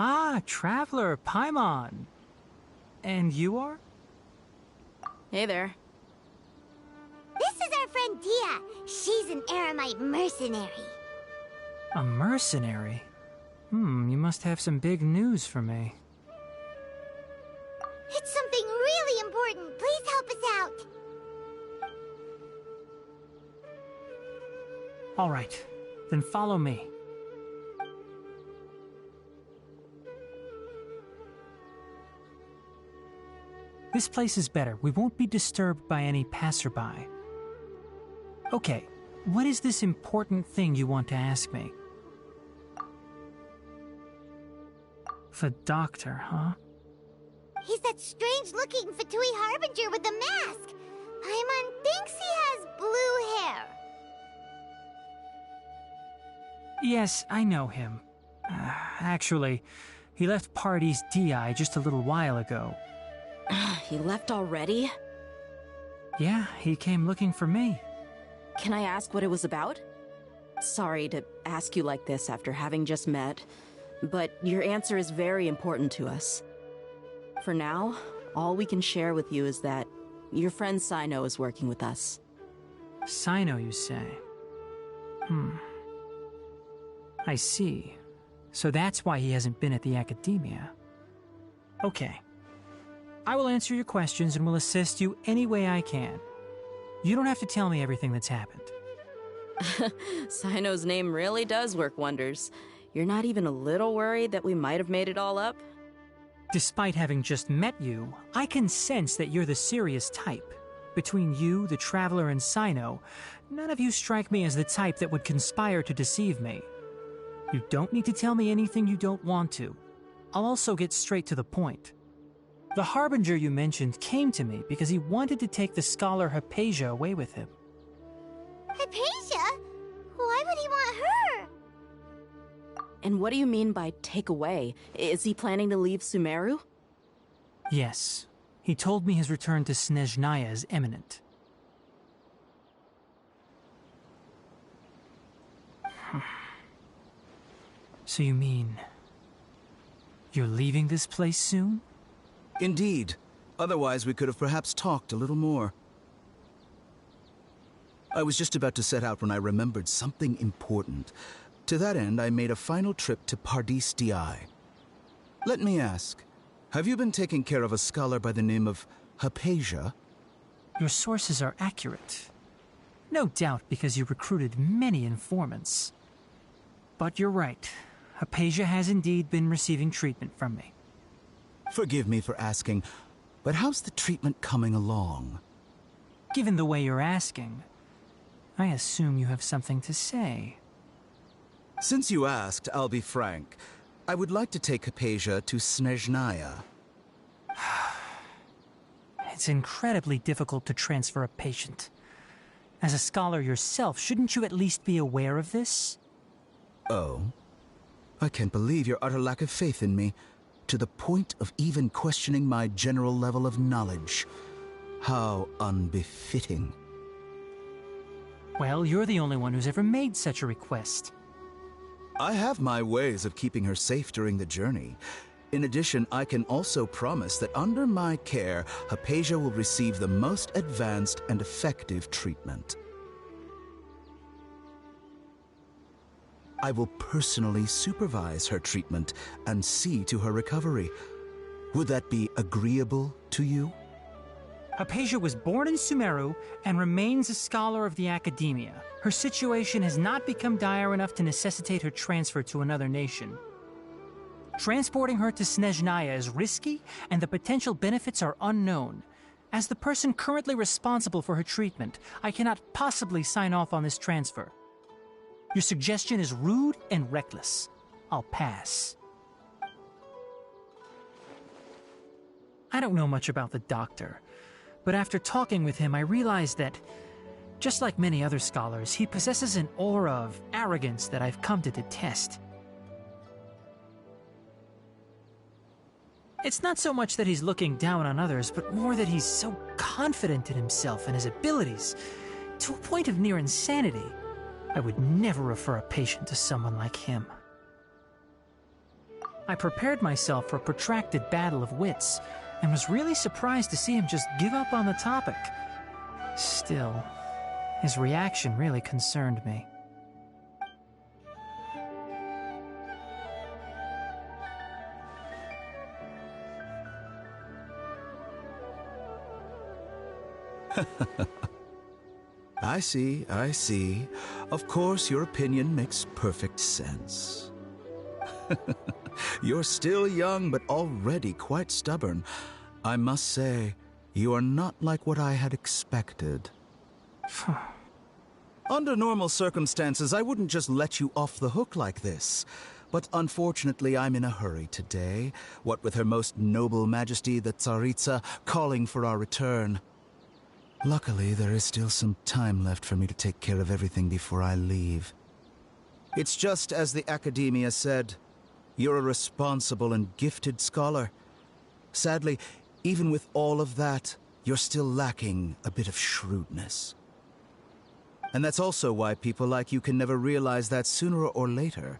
Ah, Traveler, Paimon. And you are? Hey there. This is our friend Dia. She's an Aramite mercenary. A mercenary? You must have some big news for me. It's something really important. Please help us out. All right, then follow me. This place is better. We won't be disturbed by any passerby. Okay, what is this important thing you want to ask me? The Doctor, huh? He's that strange-looking Fatui Harbinger with the mask. Paimon thinks he has blue hair. Yes, I know him. Actually, he left Pardis DI just a little while ago. He left already? Yeah, he came looking for me. Can I ask what it was about? Sorry to ask you like this after having just met, but your answer is very important to us. For now, all we can share with you is that your friend Sino is working with us. Sino, you say? I see. So that's why he hasn't been at the academia. Okay. I will answer your questions and will assist you any way I can. You don't have to tell me everything that's happened. Sino's name really does work wonders. You're not even a little worried that we might have made it all up? Despite having just met you, I can sense that you're the serious type. Between you, the Traveler, and Sino, none of you strike me as the type that would conspire to deceive me. You don't need to tell me anything you don't want to. I'll also get straight to the point. The Harbinger you mentioned came to me because he wanted to take the scholar Hypatia away with him. Hypatia? Why would he want her? And what do you mean by take away? Is he planning to leave Sumeru? Yes. He told me his return to Snezhnaya is imminent. So you mean... you're leaving this place soon? Indeed. Otherwise, we could have perhaps talked a little more. I was just about to set out when I remembered something important. To that end, I made a final trip to Pardis Di. Let me ask, have you been taking care of a scholar by the name of Hypatia? Your sources are accurate. No doubt because you recruited many informants. But you're right. Hypatia has indeed been receiving treatment from me. Forgive me for asking, but how's the treatment coming along? Given the way you're asking, I assume you have something to say. Since you asked, I'll be frank. I would like to take Hypatia to Snezhnaya. It's incredibly difficult to transfer a patient. As a scholar yourself, shouldn't you at least be aware of this? Oh? I can't believe your utter lack of faith in me, to the point of even questioning my general level of knowledge. How unbefitting. Well, you're the only one who's ever made such a request. I have my ways of keeping her safe during the journey. In addition, I can also promise that under my care, Hypatia will receive the most advanced and effective treatment. I will personally supervise her treatment and see to her recovery. Would that be agreeable to you? Hypatia was born in Sumeru and remains a scholar of the academia. Her situation has not become dire enough to necessitate her transfer to another nation. Transporting her to Snezhnaya is risky, and the potential benefits are unknown. As the person currently responsible for her treatment, I cannot possibly sign off on this transfer. Your suggestion is rude and reckless. I'll pass. I don't know much about the doctor, but after talking with him, I realized that, just like many other scholars, he possesses an aura of arrogance that I've come to detest. It's not so much that he's looking down on others, but more that he's so confident in himself and his abilities, to a point of near insanity. I would never refer a patient to someone like him. I prepared myself for a protracted battle of wits, and was really surprised to see him just give up on the topic. Still, his reaction really concerned me. I see, I see. Of course, your opinion makes perfect sense. You're still young, but already quite stubborn. I must say, you are not like what I had expected. Under normal circumstances, I wouldn't just let you off the hook like this. But unfortunately, I'm in a hurry today, what with Her Most Noble Majesty the Tsaritsa calling for our return. Luckily, there is still some time left for me to take care of everything before I leave. It's just as the Academia said. You're a responsible and gifted scholar. Sadly, even with all of that, you're still lacking a bit of shrewdness. And that's also why people like you can never realize that sooner or later,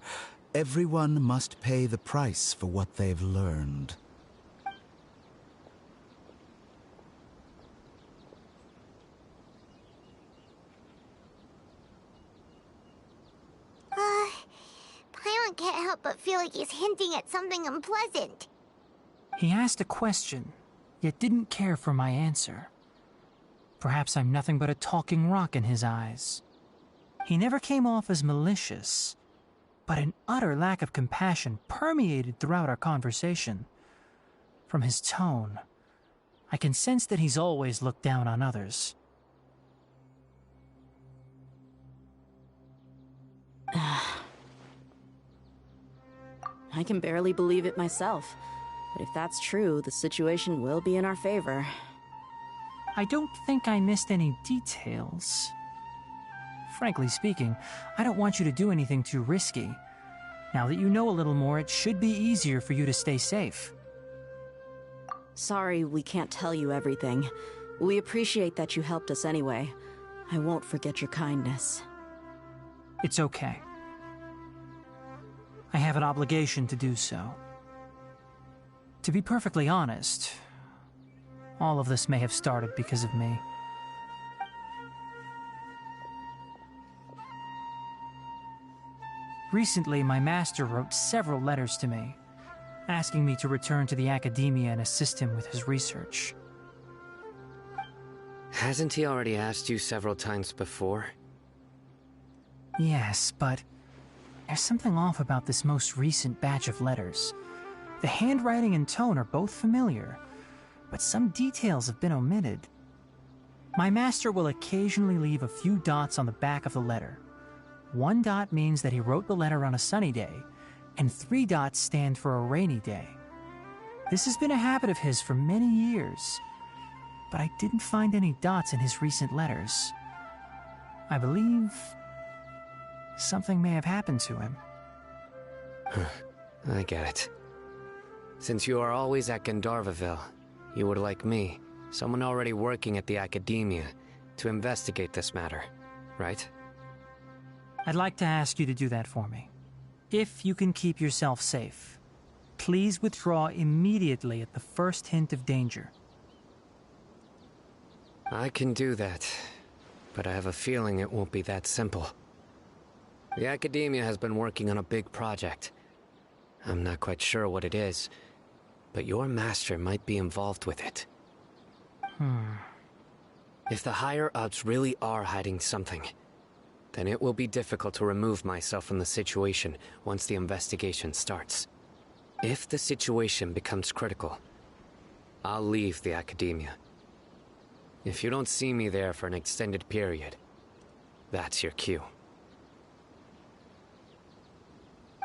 everyone must pay the price for what they've learned. help but feel like he's hinting at something unpleasant. He asked a question, yet didn't care for my answer. Perhaps I'm nothing but a talking rock in his eyes. He never came off as malicious, but an utter lack of compassion permeated throughout our conversation. From his tone, I can sense that he's always looked down on others. I can barely believe it myself. But if that's true, the situation will be in our favor. I don't think I missed any details. Frankly speaking, I don't want you to do anything too risky. Now that you know a little more, it should be easier for you to stay safe. Sorry we can't tell you everything. We appreciate that you helped us anyway. I won't forget your kindness. It's okay. I have an obligation to do so. To be perfectly honest, all of this may have started because of me. Recently, my master wrote several letters to me, asking me to return to the academia and assist him with his research. Hasn't he already asked you several times before? Yes, but there's something off about this most recent batch of letters. The handwriting and tone are both familiar, but some details have been omitted. My master will occasionally leave a few dots on the back of the letter. 1 dot means that he wrote the letter on a sunny day, and 3 dots stand for a rainy day. This has been a habit of his for many years, but I didn't find any dots in his recent letters. I believe something may have happened to him. I get it. Since you are always at Gandharvaville, you would like me, someone already working at the academia, to investigate this matter, right? I'd like to ask you to do that for me. If you can keep yourself safe, please withdraw immediately at the first hint of danger. I can do that, but I have a feeling it won't be that simple. The academia has been working on a big project. I'm not quite sure what it is, but your master might be involved with it. If the higher-ups really are hiding something, then it will be difficult to remove myself from the situation once the investigation starts. If the situation becomes critical, I'll leave the academia. If you don't see me there for an extended period, that's your cue.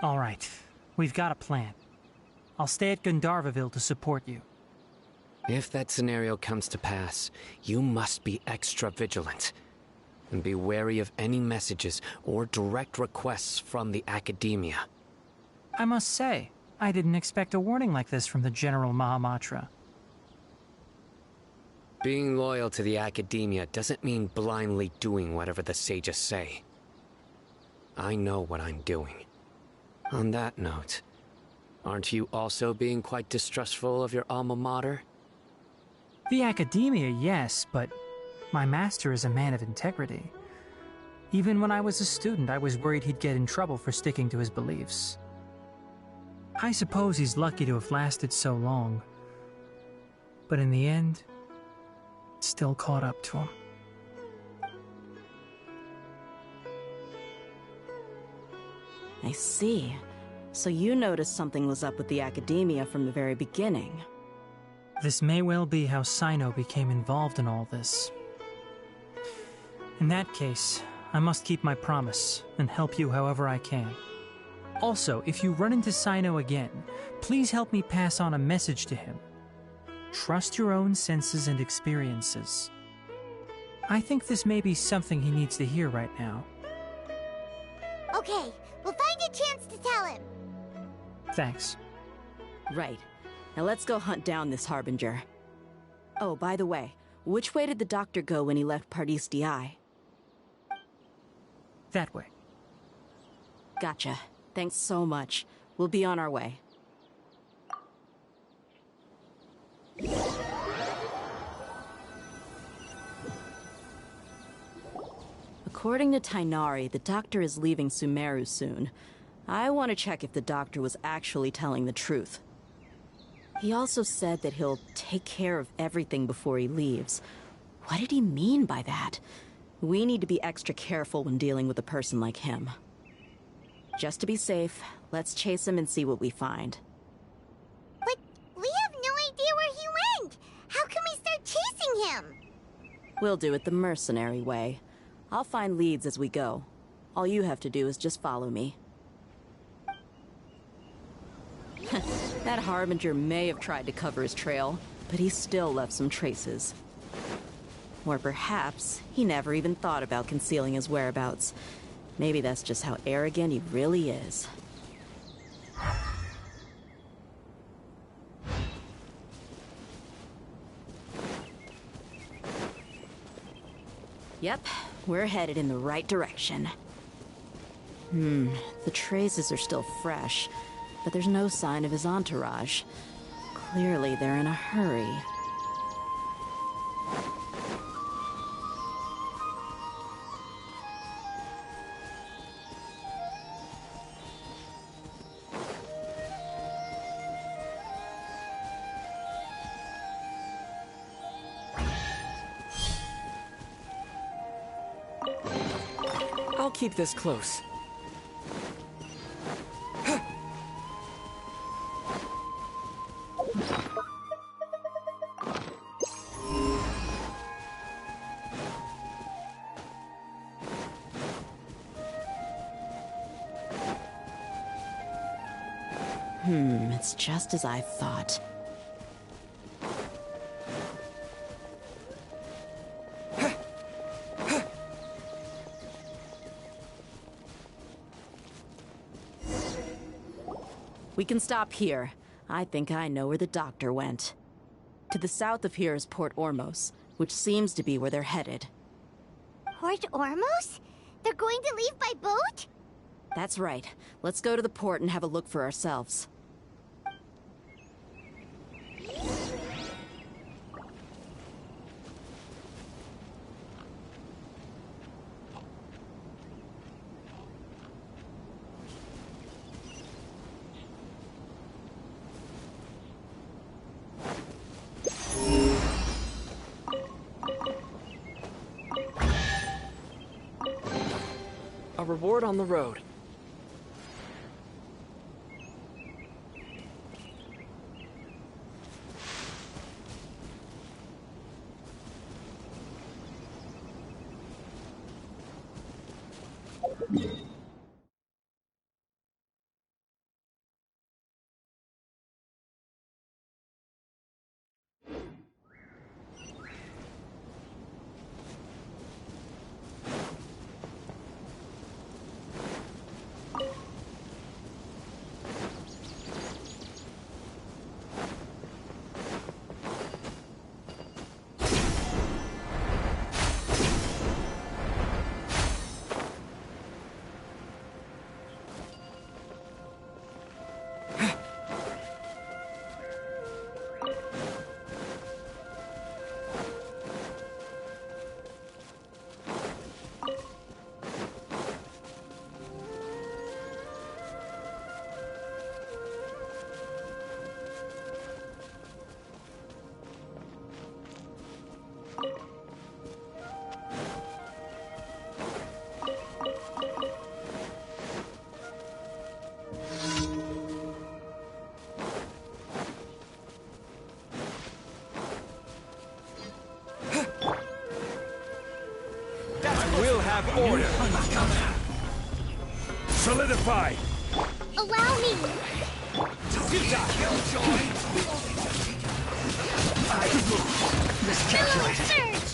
All right, we've got a plan. I'll stay at Gandharvaville to support you. If that scenario comes to pass, you must be extra vigilant. And be wary of any messages or direct requests from the academia. I must say, I didn't expect a warning like this from the General Mahamatra. Being loyal to the academia doesn't mean blindly doing whatever the sages say. I know what I'm doing. On that note, aren't you also being quite distrustful of your alma mater? The academia, yes, but my master is a man of integrity. Even when I was a student, I was worried he'd get in trouble for sticking to his beliefs. I suppose he's lucky to have lasted so long. But in the end, it still caught up to him. I see. So you noticed something was up with the academia from the very beginning. This may well be how Sino became involved in all this. In that case, I must keep my promise and help you however I can. Also, if you run into Sino again, please help me pass on a message to him. Trust your own senses and experiences. I think this may be something he needs to hear right now. Okay, we'll find a chance to tell him. Thanks. Right. Now let's go hunt down this Harbinger. Oh, by the way, which way did the doctor go when he left Pardis Di? That way. Gotcha. Thanks so much. We'll be on our way. According to Tainari, the doctor is leaving Sumeru soon. I want to check if the doctor was actually telling the truth. He also said that he'll take care of everything before he leaves. What did he mean by that? We need to be extra careful when dealing with a person like him. Just to be safe, let's chase him and see what we find. But we have no idea where he went! How can we start chasing him? We'll do it the mercenary way. I'll find leads as we go. All you have to do is just follow me. That Harbinger may have tried to cover his trail, but he still left some traces. Or perhaps he never even thought about concealing his whereabouts. Maybe that's just how arrogant he really is. Yep, we're headed in the right direction. The traces are still fresh, but there's no sign of his entourage. Clearly, they're in a hurry. I'll keep this close. It's just as I thought. We can stop here. I think I know where the doctor went. To the south of here is Port Ormos, which seems to be where they're headed. Port Ormos? They're going to leave by boat? That's right. Let's go to the port and have a look for ourselves. A reward on the road. We'll have order. Solidify. Allow me. Miscalculate. Surge.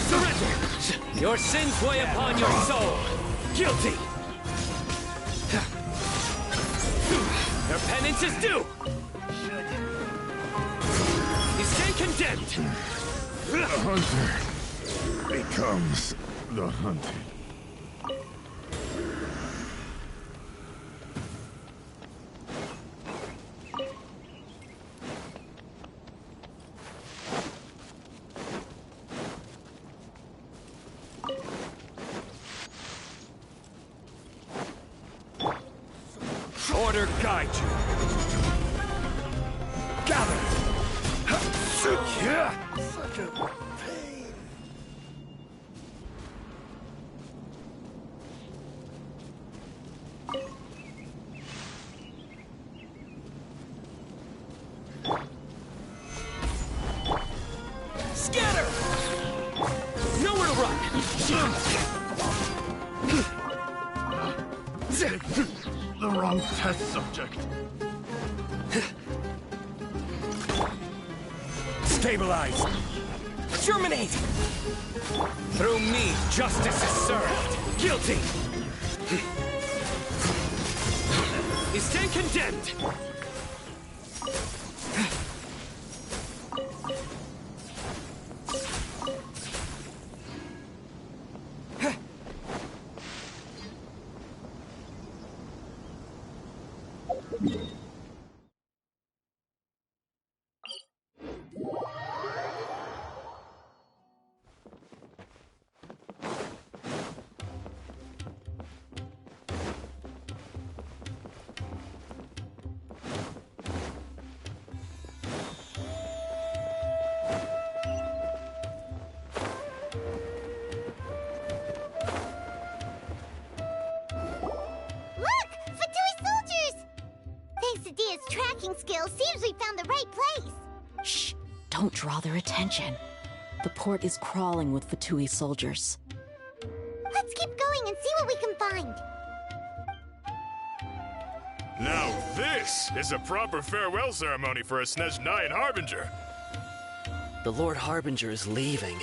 Surrender! Your sins weigh upon your soul! Guilty! Your penance is due! condemned! The hunter becomes the hunted. Order guide you. Gather. Such a pain. Scatter! Nowhere to run! The wrong test subject. Stabilize! Terminate! Through me, justice is served! Guilty! You stand condemned! Skill seems we found the right place. Shh! Don't draw their attention. The port is crawling with Fatui soldiers. Let's keep going and see what we can find. Now this is a proper farewell ceremony for a Snezhnayan Harbinger. The Lord Harbinger is leaving.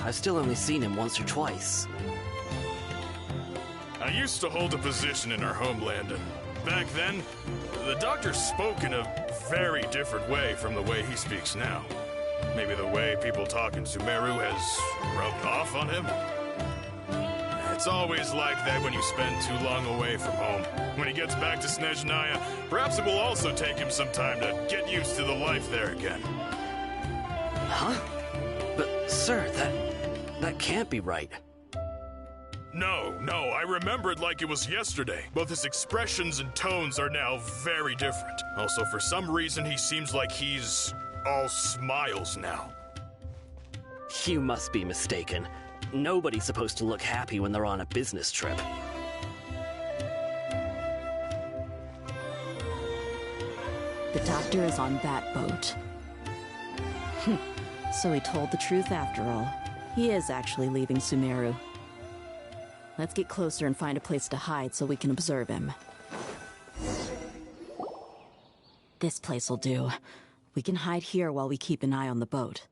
I've still only seen him once or twice. I used to hold a position in our homeland, and back then, the doctor spoke in a very different way from the way he speaks now. Maybe the way people talk in Sumeru has rubbed off on him? It's always like that when you spend too long away from home. When he gets back to Snezhnaya, perhaps it will also take him some time to get used to the life there again. Huh? But, sir, that can't be right. No, I remember it like it was yesterday. Both his expressions and tones are now very different. Also, for some reason, he seems like he's all smiles now. You must be mistaken. Nobody's supposed to look happy when they're on a business trip. The doctor is on that boat. So he told the truth after all. He is actually leaving Sumeru. Let's get closer and find a place to hide so we can observe him. This place will do. We can hide here while we keep an eye on the boat.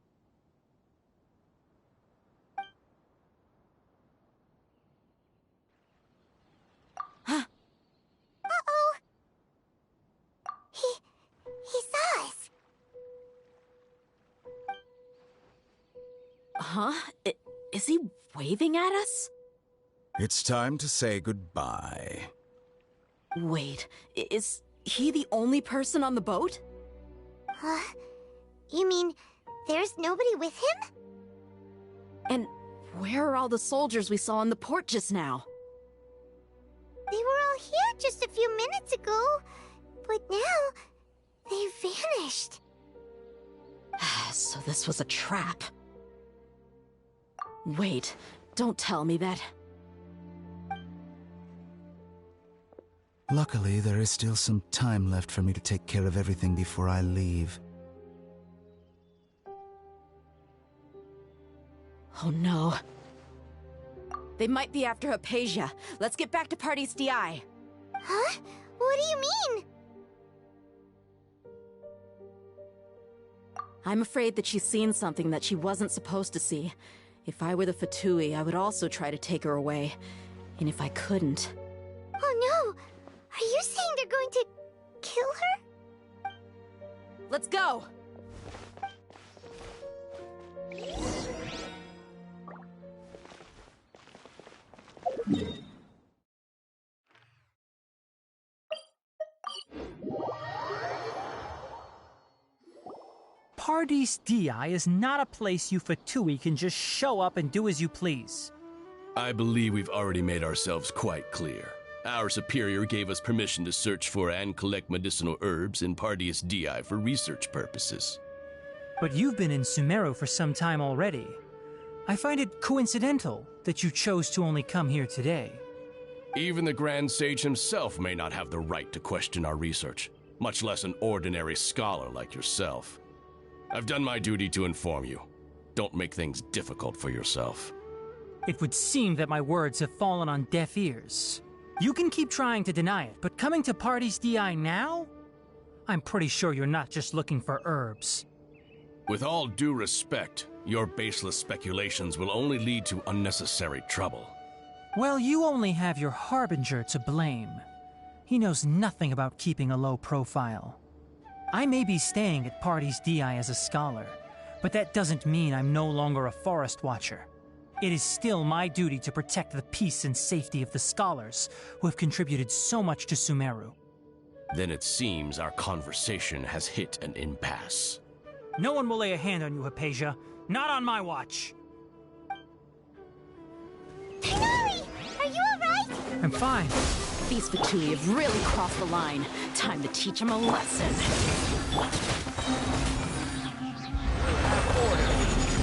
Huh? Uh-oh! He saw us! Huh? Is he waving at us? It's time to say goodbye. Wait, is he the only person on the boat? Huh? You mean there's nobody with him? And where are all the soldiers we saw in the port just now? They were all here just a few minutes ago, but now they've vanished. So this was a trap. Wait, don't tell me that. Luckily, there is still some time left for me to take care of everything before I leave. Oh no. They might be after Hypatia. Let's get back to Party's DI. Huh? What do you mean? I'm afraid that she's seen something that she wasn't supposed to see. If I were the Fatui, I would also try to take her away. And if I couldn't... Oh no! Are you saying they're going to kill her? Let's go! Paradis Dii is not a place you Fatui can just show up and do as you please. I believe we've already made ourselves quite clear. Our superior gave us permission to search for and collect medicinal herbs in Paradis Dii for research purposes. But you've been in Sumeru for some time already. I find it coincidental that you chose to only come here today. Even the Grand Sage himself may not have the right to question our research, much less an ordinary scholar like yourself. I've done my duty to inform you. Don't make things difficult for yourself. It would seem that my words have fallen on deaf ears. You can keep trying to deny it, but coming to Paradis Dii now? I'm pretty sure you're not just looking for herbs. With all due respect, your baseless speculations will only lead to unnecessary trouble. Well, you only have your Harbinger to blame. He knows nothing about keeping a low profile. I may be staying at Paradis Dii as a scholar, but that doesn't mean I'm no longer a forest watcher. It is still my duty to protect the peace and safety of the scholars who have contributed so much to Sumeru. Then it seems our conversation has hit an impasse. No one will lay a hand on you, Hypatia. Not on my watch. Tigari! Are you alright? I'm fine. These Fatui have really crossed the line. Time to teach them a lesson.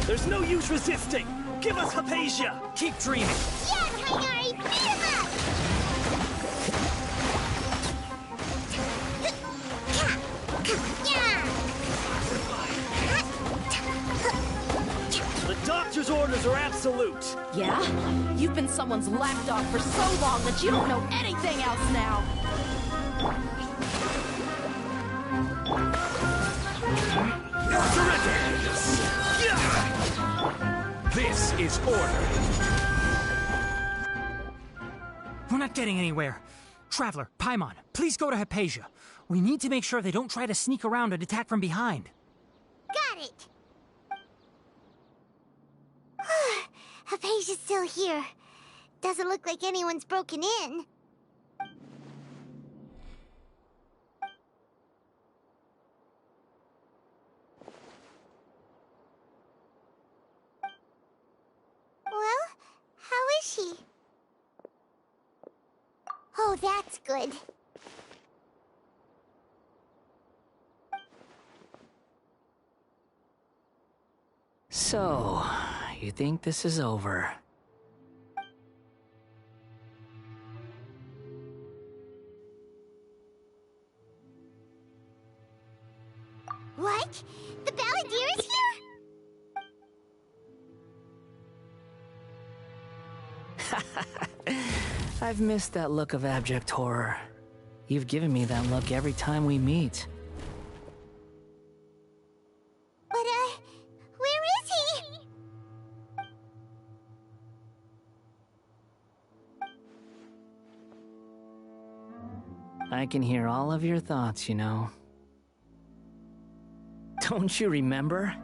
There's no use resisting! Give us Hypatia! Keep dreaming! Yeah, Tigari! Beat him up! The doctor's orders are absolute! Yeah? You've been someone's lapdog for so long that you don't know anything else now! Surrender! This is order! We're not getting anywhere. Traveler, Paimon, please go to Hypatia. We need to make sure they don't try to sneak around and attack from behind. Got it! Hypatia's still here. Doesn't look like anyone's broken in. Well, how is she? Oh, that's good. So, you think this is over? What? The Balladeer is here? I've missed that look of abject horror. You've given me that look every time we meet. But, where is he? I can hear all of your thoughts, you know. Don't you remember?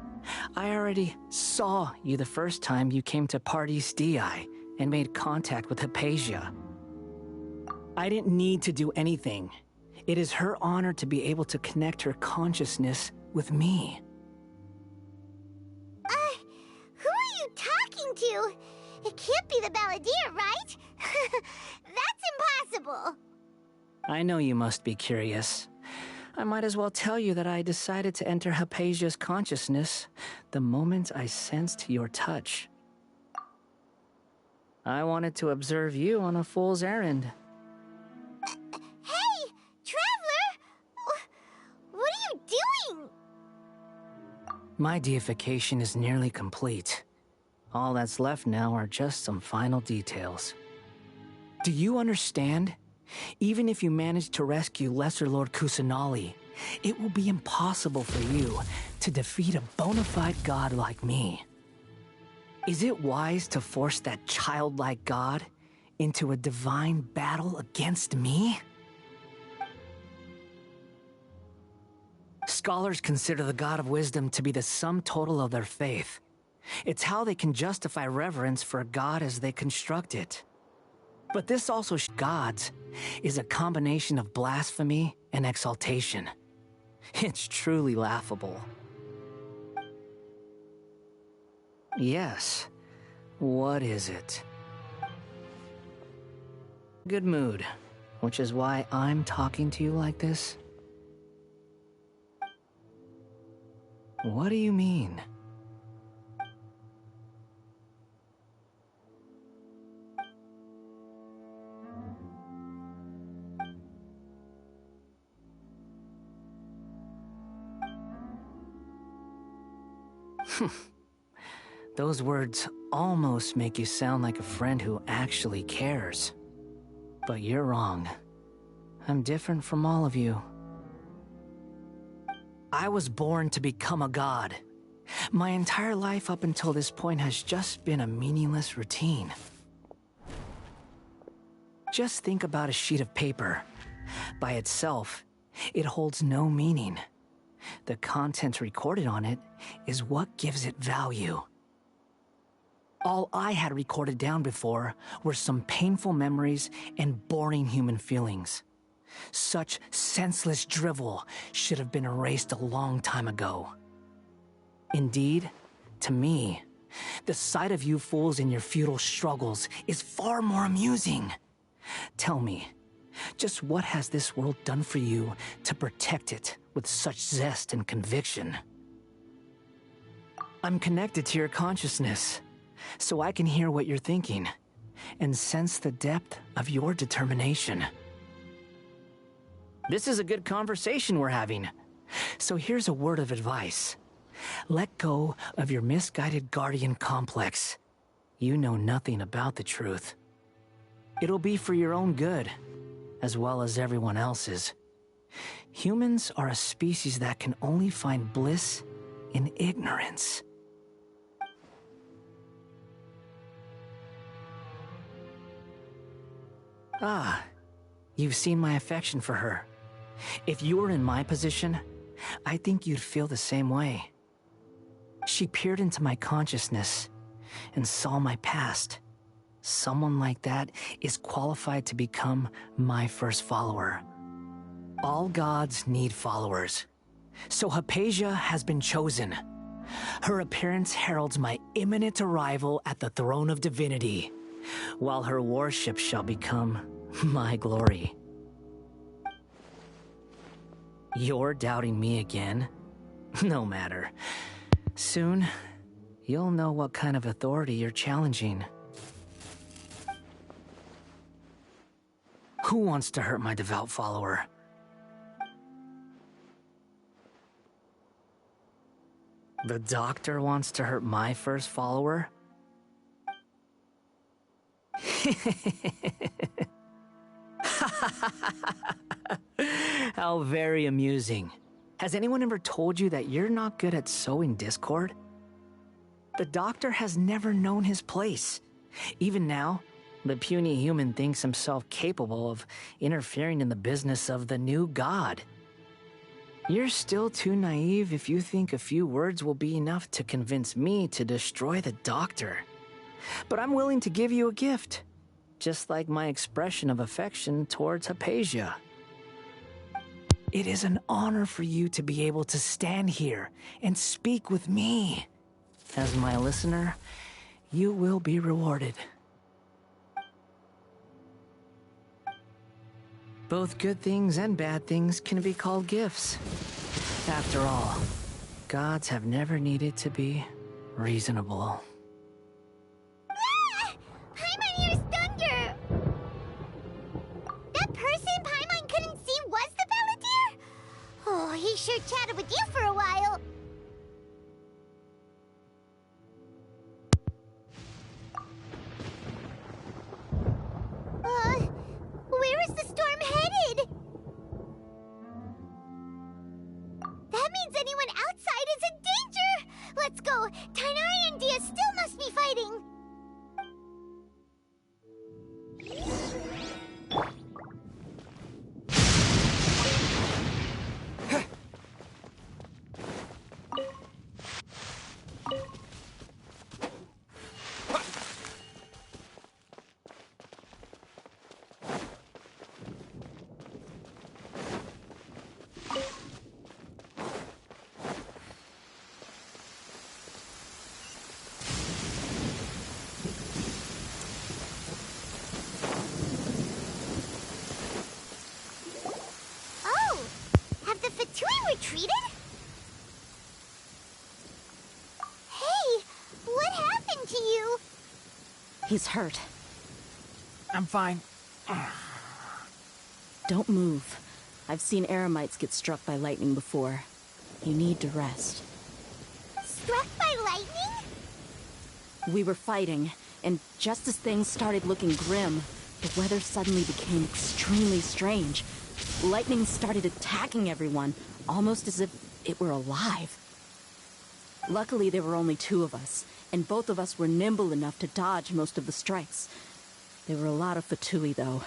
I already saw you the first time you came to Paradis Dii and made contact with Hypatia. I didn't need to do anything. It is her honor to be able to connect her consciousness with me. Who are you talking to? It can't be the Balladeer, right? That's impossible. I know you must be curious. I might as well tell you that I decided to enter Hypatia's consciousness the moment I sensed your touch. I wanted to observe you on a fool's errand. Hey, Traveler! What are you doing? My deification is nearly complete. All that's left now are just some final details. Do you understand? Even if you manage to rescue Lesser Lord Kusanali, it will be impossible for you to defeat a bona fide god like me. Is it wise to force that childlike god into a divine battle against me? Scholars consider the God of Wisdom to be the sum total of their faith. It's how they can justify reverence for a god as they construct it. But this also gods is a combination of blasphemy and exaltation. It's truly laughable. Yes. What is it? Good mood, which is why I'm talking to you like this? What do you mean? Those words almost make you sound like a friend who actually cares. But you're wrong. I'm different from all of you. I was born to become a god. My entire life up until this point has just been a meaningless routine. Just think about a sheet of paper. By itself, it holds no meaning. The content recorded on it is what gives it value. All I had recorded down before were some painful memories and boring human feelings. Such senseless drivel should have been erased a long time ago. Indeed, to me, the sight of you fools in your futile struggles is far more amusing. Tell me, just what has this world done for you to protect it with such zest and conviction? I'm connected to your consciousness, so I can hear what you're thinking and sense the depth of your determination. This is a good conversation we're having. So here's a word of advice. Let go of your misguided guardian complex. You know nothing about the truth. It'll be for your own good, as well as everyone else's. Humans are a species that can only find bliss in ignorance. Ah, you've seen my affection for her. If you were in my position, I think you'd feel the same way. She peered into my consciousness and saw my past. Someone like that is qualified to become my first follower. All gods need followers. So Hypatia has been chosen. Her appearance heralds my imminent arrival at the throne of divinity, while her worship shall become my glory. You're doubting me again? No matter. Soon, you'll know what kind of authority you're challenging. Who wants to hurt my devout follower? The doctor wants to hurt my first follower? How very amusing. Has anyone ever told you that you're not good at sowing discord? The doctor has never known his place. Even now, the puny human thinks himself capable of interfering in the business of the new god. You're still too naive if you think a few words will be enough to convince me to destroy the doctor. But I'm willing to give you a gift, just like my expression of affection towards Hypatia. It is an honor for you to be able to stand here and speak with me. As my listener, you will be rewarded. Both good things and bad things can be called gifts. After all, gods have never needed to be reasonable. Ah! Paimon, you're Thunder! That person Paimon couldn't see was the Balladeer? Oh, he sure chatted with you for a while. Where is the storm headed? That means anyone outside is in danger! Let's go! Tainari and Dia still He's hurt. I'm fine. Don't move. I've seen eremites get struck by lightning before. You need to rest. Struck by lightning? We were fighting, and just as things started looking grim, the weather suddenly became extremely strange. Lightning started attacking everyone, almost as if it were alive. Luckily, there were only 2 of us, and both of us were nimble enough to dodge most of the strikes. There were a lot of Fatui, though,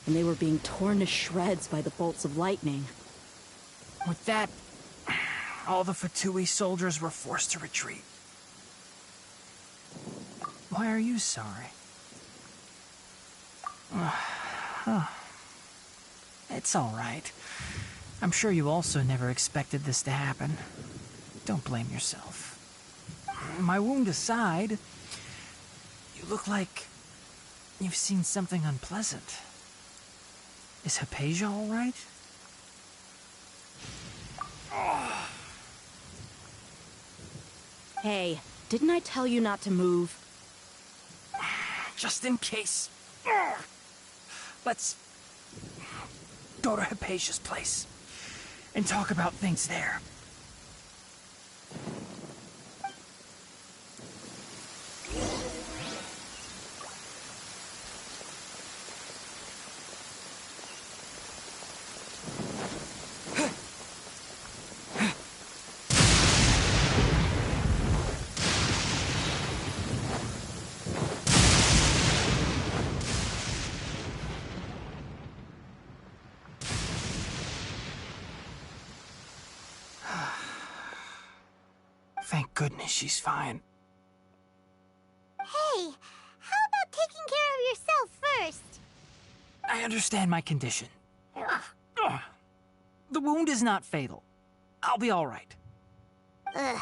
and they were being torn to shreds by the bolts of lightning. With that, all the Fatui soldiers were forced to retreat. Why are you sorry? It's all right. I'm sure you also never expected this to happen. Don't blame yourself. My wound aside, you look like you've seen something unpleasant. Is Hypatia all right? Hey, didn't I tell you not to move? Just in case. Let's go to Hypatia's place and talk about things there. Thank goodness she's fine. Hey, how about taking care of yourself first? I understand my condition. The wound is not fatal. I'll be all right. Ugh.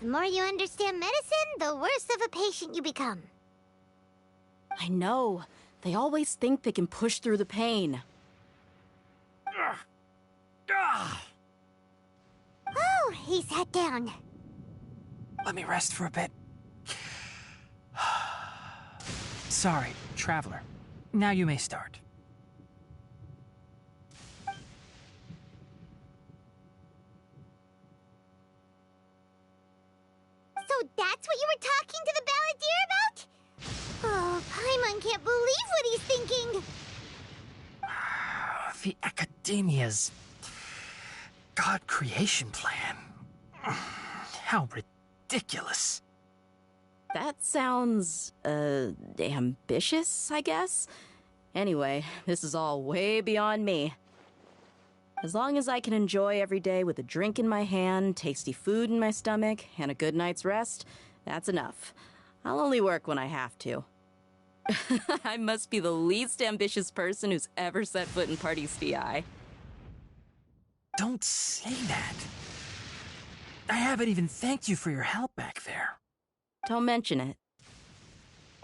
The more you understand medicine, the worse of a patient you become. I know. They always think they can push through the pain. Oh, he sat down. Let me rest for a bit. Sorry, traveler. Now you may start. So that's what you were talking to the balladeer about? Oh, Paimon can't believe what he's thinking. The Academia's God creation plan. How ridiculous. That sounds, ambitious, I guess? Anyway, this is all way beyond me. As long as I can enjoy every day with a drink in my hand, tasty food in my stomach, and a good night's rest, that's enough. I'll only work when I have to. I must be the least ambitious person who's ever set foot in Party's DI. Don't say that. I haven't even thanked you for your help back there. Don't mention it.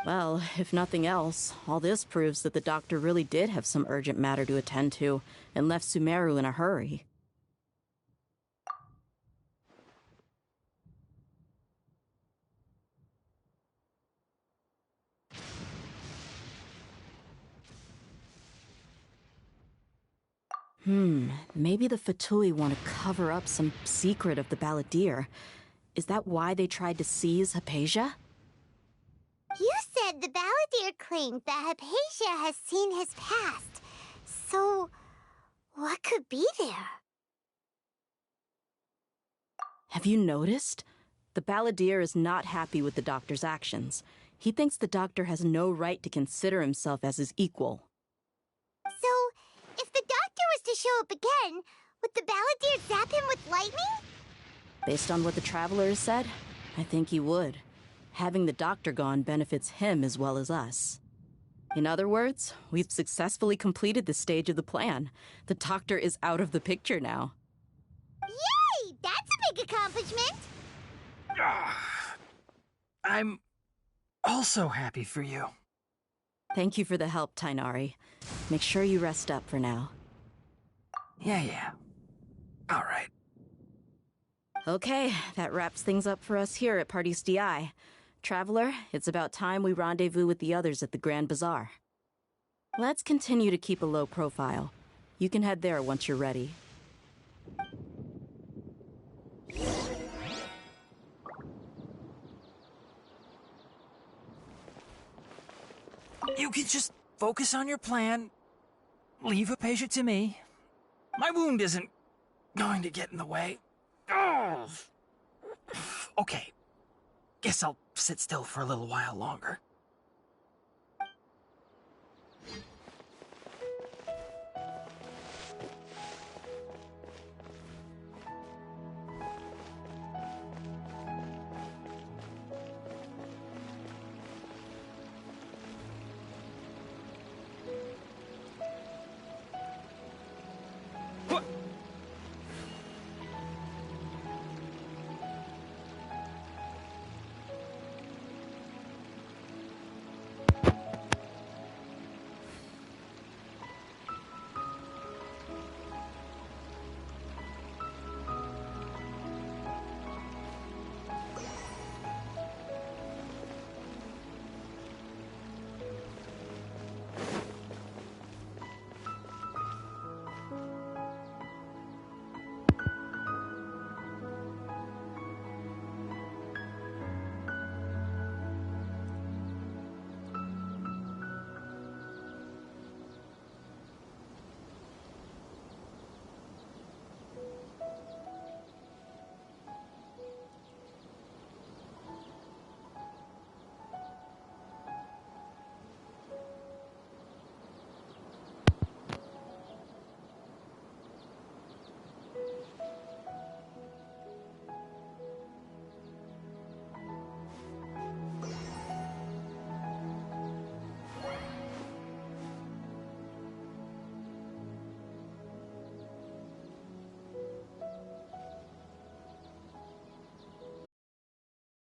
Well, if nothing else, all this proves that the doctor really did have some urgent matter to attend to, and left Sumeru in a hurry. Maybe the Fatui want to cover up some secret of the balladeer. Is that why they tried to seize Hypatia? You said the balladeer claimed that Hypatia has seen his past. So, what could be there? Have you noticed? The balladeer is not happy with the doctor's actions. He thinks the doctor has no right to consider himself as his equal. So, if the doctor was to show up again, would the balladeer zap him with lightning? Based on what the traveler has said, I think he would. Having the doctor gone benefits him as well as us. In other words, we've successfully completed this stage of the plan. The doctor is out of the picture now. Yay! That's a big accomplishment! I'm also happy for you. Thank you for the help, Tainari. Make sure you rest up for now. Yeah. All right. Okay, that wraps things up for us here at Party's DI. Traveler, it's about time we rendezvous with the others at the Grand Bazaar. Let's continue to keep a low profile. You can head there once you're ready. You can just focus on your plan. Leave Hypatia to me. My wound isn't going to get in the way. Oh. Okay. Guess I'll sit still for a little while longer.